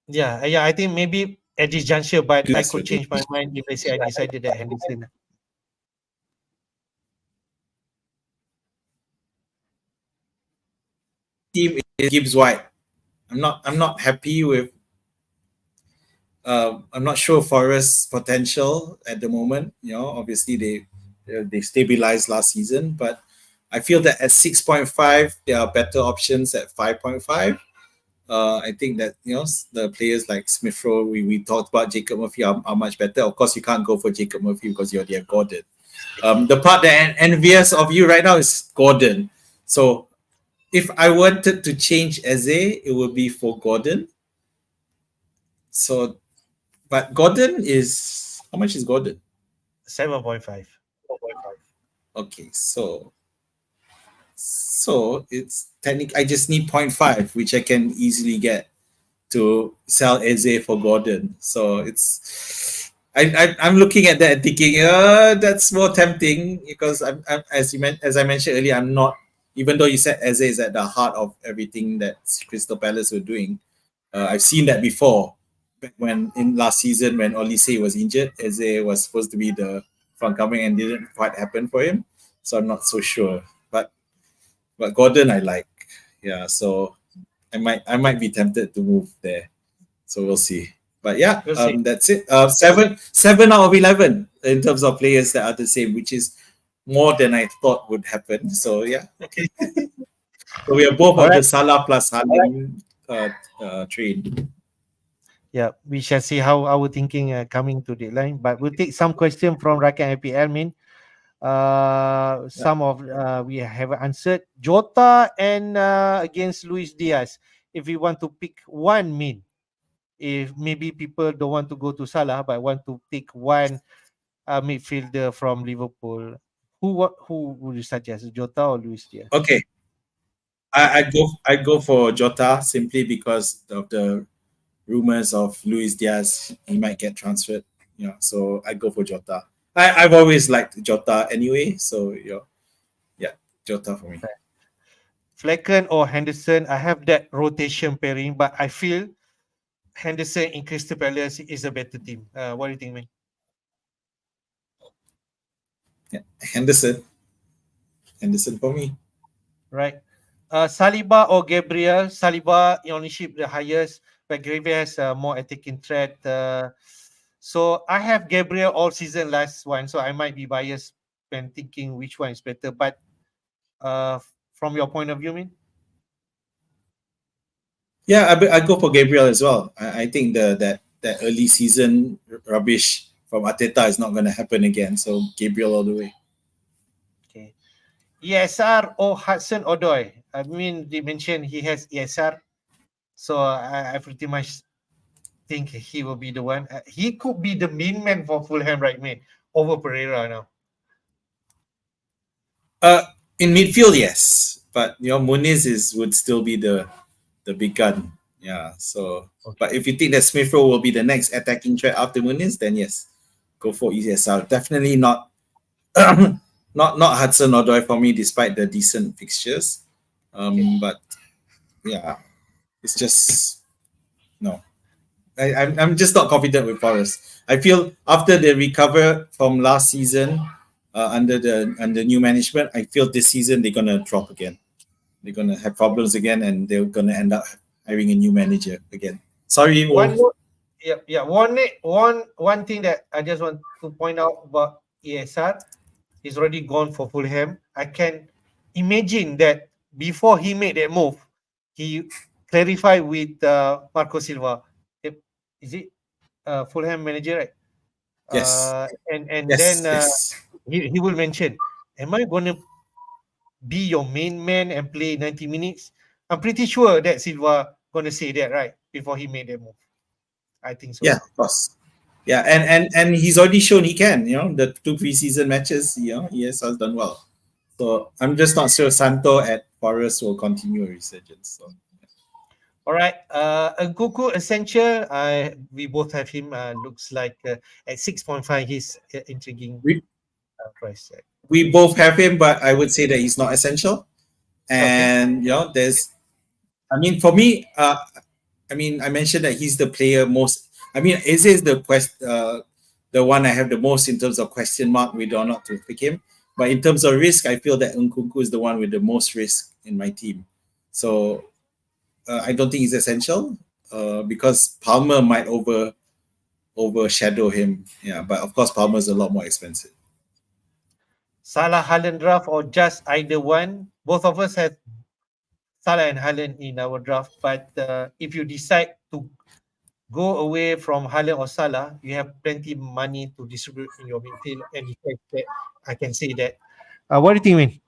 Yeah. I think maybe at this juncture, but do I less could rotation. change my mind if I say I decided that Henderson. Team is Gibbs White. I'm not happy with. I'm not sure Forest's potential at the moment. Obviously they stabilized last season, but I feel that at 6.5 there are better options at 5.5. I think that the players like Smith Rowe, we talked about Jacob Murphy are much better. Of course, you can't go for Jacob Murphy because you already have Gordon. The part that envious of you right now is Gordon. So if I wanted to change Eze, it would be for Gordon. So, but Gordon is how much is Gordon? 7.5. Okay, so it's technically I just need 0.5, which I can easily get to sell Eze for Gordon. So I'm looking at that and thinking, that's more tempting because I'm as I mentioned earlier, I'm not, even though you said Eze is at the heart of everything that Crystal Palace were doing. I've seen that before. Back when in last season when Olise was injured, Eze was supposed to be the front coming and didn't quite happen for him. So I'm not so sure. But Gordon I like. Yeah, so I might be tempted to move there. So we'll see. But yeah, We'll see. that's it. Seven out of 11 in terms of players that are the same, which is more than I thought would happen. So yeah, okay. So we are both All of the right. Salah plus Halim trade. Yeah, we shall see how our thinking coming to deadline. But we'll take some question from Rakan IPL. Yeah. Some of we have answered. Jota and against Luis Diaz. If we want to pick one min, if maybe people don't want to go to Salah but want to pick one midfielder from Liverpool, who would you suggest, Jota or Luis Diaz? Okay, I go for Jota simply because of the rumors of Luis Diaz. He might get transferred. Yeah, so I go for Jota. I've always liked Jota anyway. So yeah, Jota for me. Flecken or Henderson? I have that rotation pairing, but I feel Henderson in Crystal Palace is a better team. What do you think, man? Yeah, Henderson for me. Right. Saliba or Gabriel? Saliba ownership the highest, but Gabriel has more attacking threat. So I have Gabriel all season last one, so I might be biased when thinking which one is better. But from your point of view, man? Yeah, I go for Gabriel as well. I think that early season rubbish from Ateta is not going to happen again. So Gabriel all the way. Okay. ESR or Hudson Odoi? I mean, they mentioned he has ESR, so I pretty much think he will be the one. He could be the main man for Fulham, right, man? Over Pereira now. Uh, in midfield, yes, but Muniz would still be the big gun. Yeah. So, but Okay. if you think that Smith Rowe will be the next attacking threat after Muniz, then yes, go for ESR. Definitely not, not Hudson Odoi for me, despite the decent fixtures. Okay. But yeah, it's just no. I'm just not confident with Forest. I feel after they recover from last season under new management, I feel this season they're gonna drop again. They're gonna have problems again, and they're gonna end up hiring a new manager again. Sorry, One Wolf. more, yeah. One thing that I just want to point out about ESR is already gone for Fulham. I can imagine that before he made that move, he clarified with Marco Silva. Is it Fulham manager, right? Yes, And then yes, yes. he will mention, "Am I gonna be your main man and play 90 minutes?" I'm pretty sure that Silva gonna say that, right, before he made that move. I think so. Yeah, of course. Yeah, and he's already shown he can. The two preseason matches. He has done well. So I'm just not sure Santo at Forest will continue a resurgence. So All right. Nkuku Essential. We both have him. Looks like at 6.5, he's intriguing we price. we both have him, but I would say that he's not essential. Okay. And there's, I mean, for me, I mean, I mentioned that he's the player most. I mean, Eze is the one I have the most in terms of question mark whether or not to pick him. But in terms of risk, I feel that Nkunku is the one with the most risk in my team. So I don't think he's essential because Palmer might overshadow him. Yeah, but of course Palmer is a lot more expensive. Salah Haaland draft or just either one. Both of us have Salah and Haaland in our draft. But if you decide to go away from Haaland or Salah, you have plenty money to distribute in your midfield. And I can say that. What do you think, Win?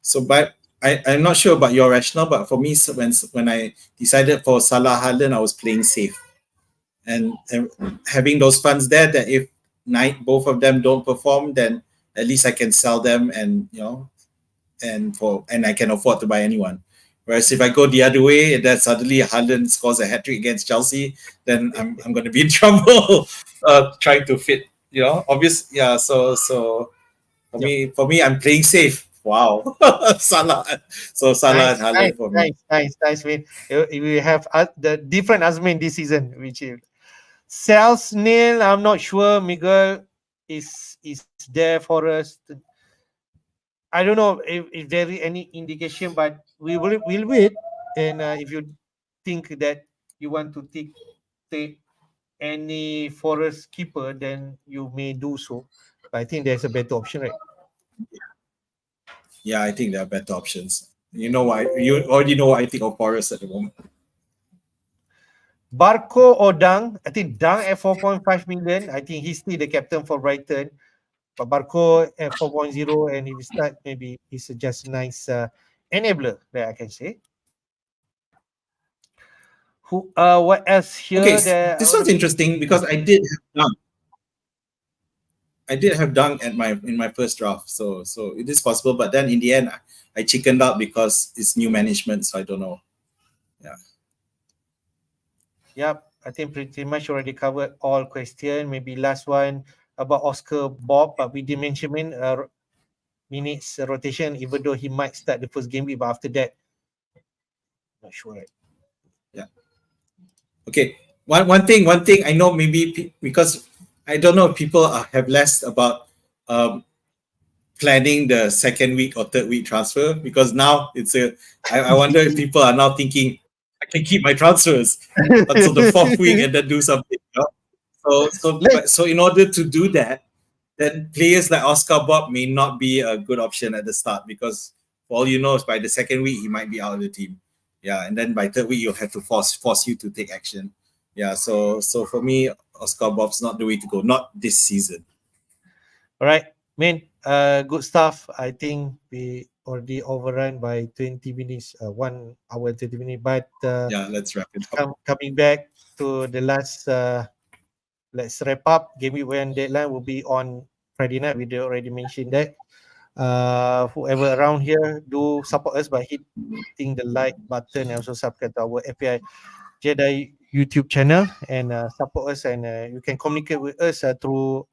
So, but I'm not sure about your rationale, but for me, when I decided for Salah Haaland, I was playing safe and having those funds there. That if both of them don't perform, then at least I can sell them, and and I can afford to buy anyone. Whereas if I go the other way, that suddenly Haaland scores a hat trick against Chelsea, then I'm going to be in trouble. Trying to fit, obvious, yeah. So Yep. for me, I'm playing safe. Wow, Salah. So Salah and Nice, nice, Haaland for me. nice, nice, nice. Win. We have the different Azmin this season, which is Sales nil. I'm not sure Miguel is there for us. I don't know if there is any indication, but we'll wait. And if you think that you want to take any forest keeper, then you may do so. But I think there's a better option, right? Yeah, I think there are better options. You know why? You already know what I think of Forest at the moment. Barco or Dang? I think Dang at 4.5 million. I think he's still the captain for Brighton. But Barco at 4.0, and if you start, maybe he's just a nice enabler that I can say. Who? What else Okay, here? That this one's interesting because I did have Dunk at in my first draft, so it is possible. But then in the end, I chickened out because it's new management, so I don't know. Yeah. Yep, I think pretty much already covered all question. Maybe last one about Oscar Bob, but we did mention minutes rotation, even though he might start the first game week, but after that, not sure. Right? Yeah. Okay. One thing I know, maybe because I don't know if people have less about planning the second week or third week transfer, because now I wonder if people are now thinking I can keep my transfers until the fourth week and then do something. Let's So in order to do that, then players like Oscar Bob may not be a good option at the start, because for all you know, by the second week he might be out of the team. Yeah, and then by third week you'll have to force you to take action. Yeah, so for me, Oscar Bob's not the way to go. Not this season. all right, man. Good stuff. I think we already overrun by 20 minutes, 1 hour 30 minutes. But Yeah, let's wrap it up. coming back to the last, let's wrap up. Game week one deadline will be on Friday night. We did already mentioned that. Whoever around here, do support us by hitting the like button and also subscribe to our FPI Jedi YouTube channel, and support us, and you can communicate with us through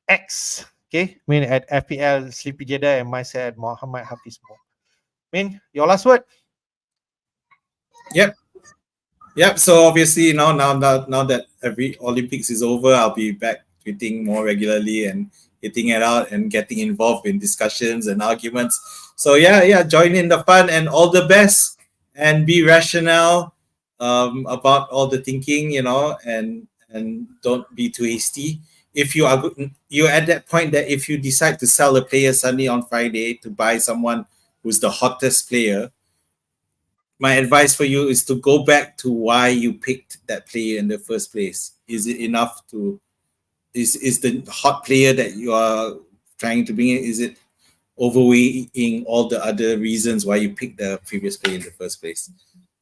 X. Okay, I mean at FPL Sleepy Jedi and myself at Muhammad Hafiz. Min, your last word. Yep. Yep. So obviously now that every Olympics is over, I'll be back tweeting more regularly and hitting it out and getting involved in discussions and arguments. So yeah, join in the fun, and all the best, and be rational about all the thinking, and don't be too hasty. If you're at that point that if you decide to sell a player suddenly on Friday to buy someone who's the hottest player, my advice for you is to go back to why you picked that player in the first place. Is it enough to is the hot player that you are trying to bring in, is it overweighing all the other reasons why you picked the previous player in the first place?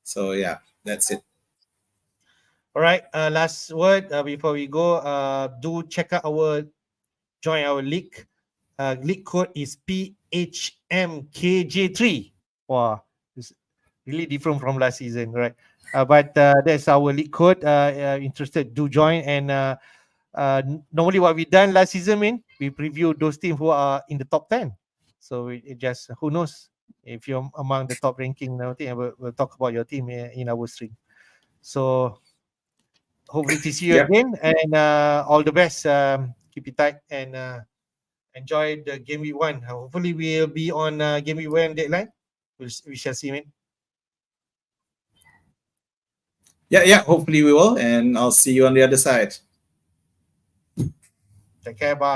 So yeah, that's it. All right. Last word before we go. Do check out join our league. League code is PHMKJ3. Wow, it's really different from last season, right? But that's our league code. Interested, do join. And normally what we done last season, we preview those teams who are in the top 10. So it just, who knows if you're among the top ranking now, we'll talk about your team in our stream. So hopefully to see you Yeah. again, and all the best. Keep it tight, and enjoy the game week one. Hopefully we'll be on game week one deadline. We shall see, man. Yeah, hopefully we will, and I'll see you on the other side. Take care. Bye.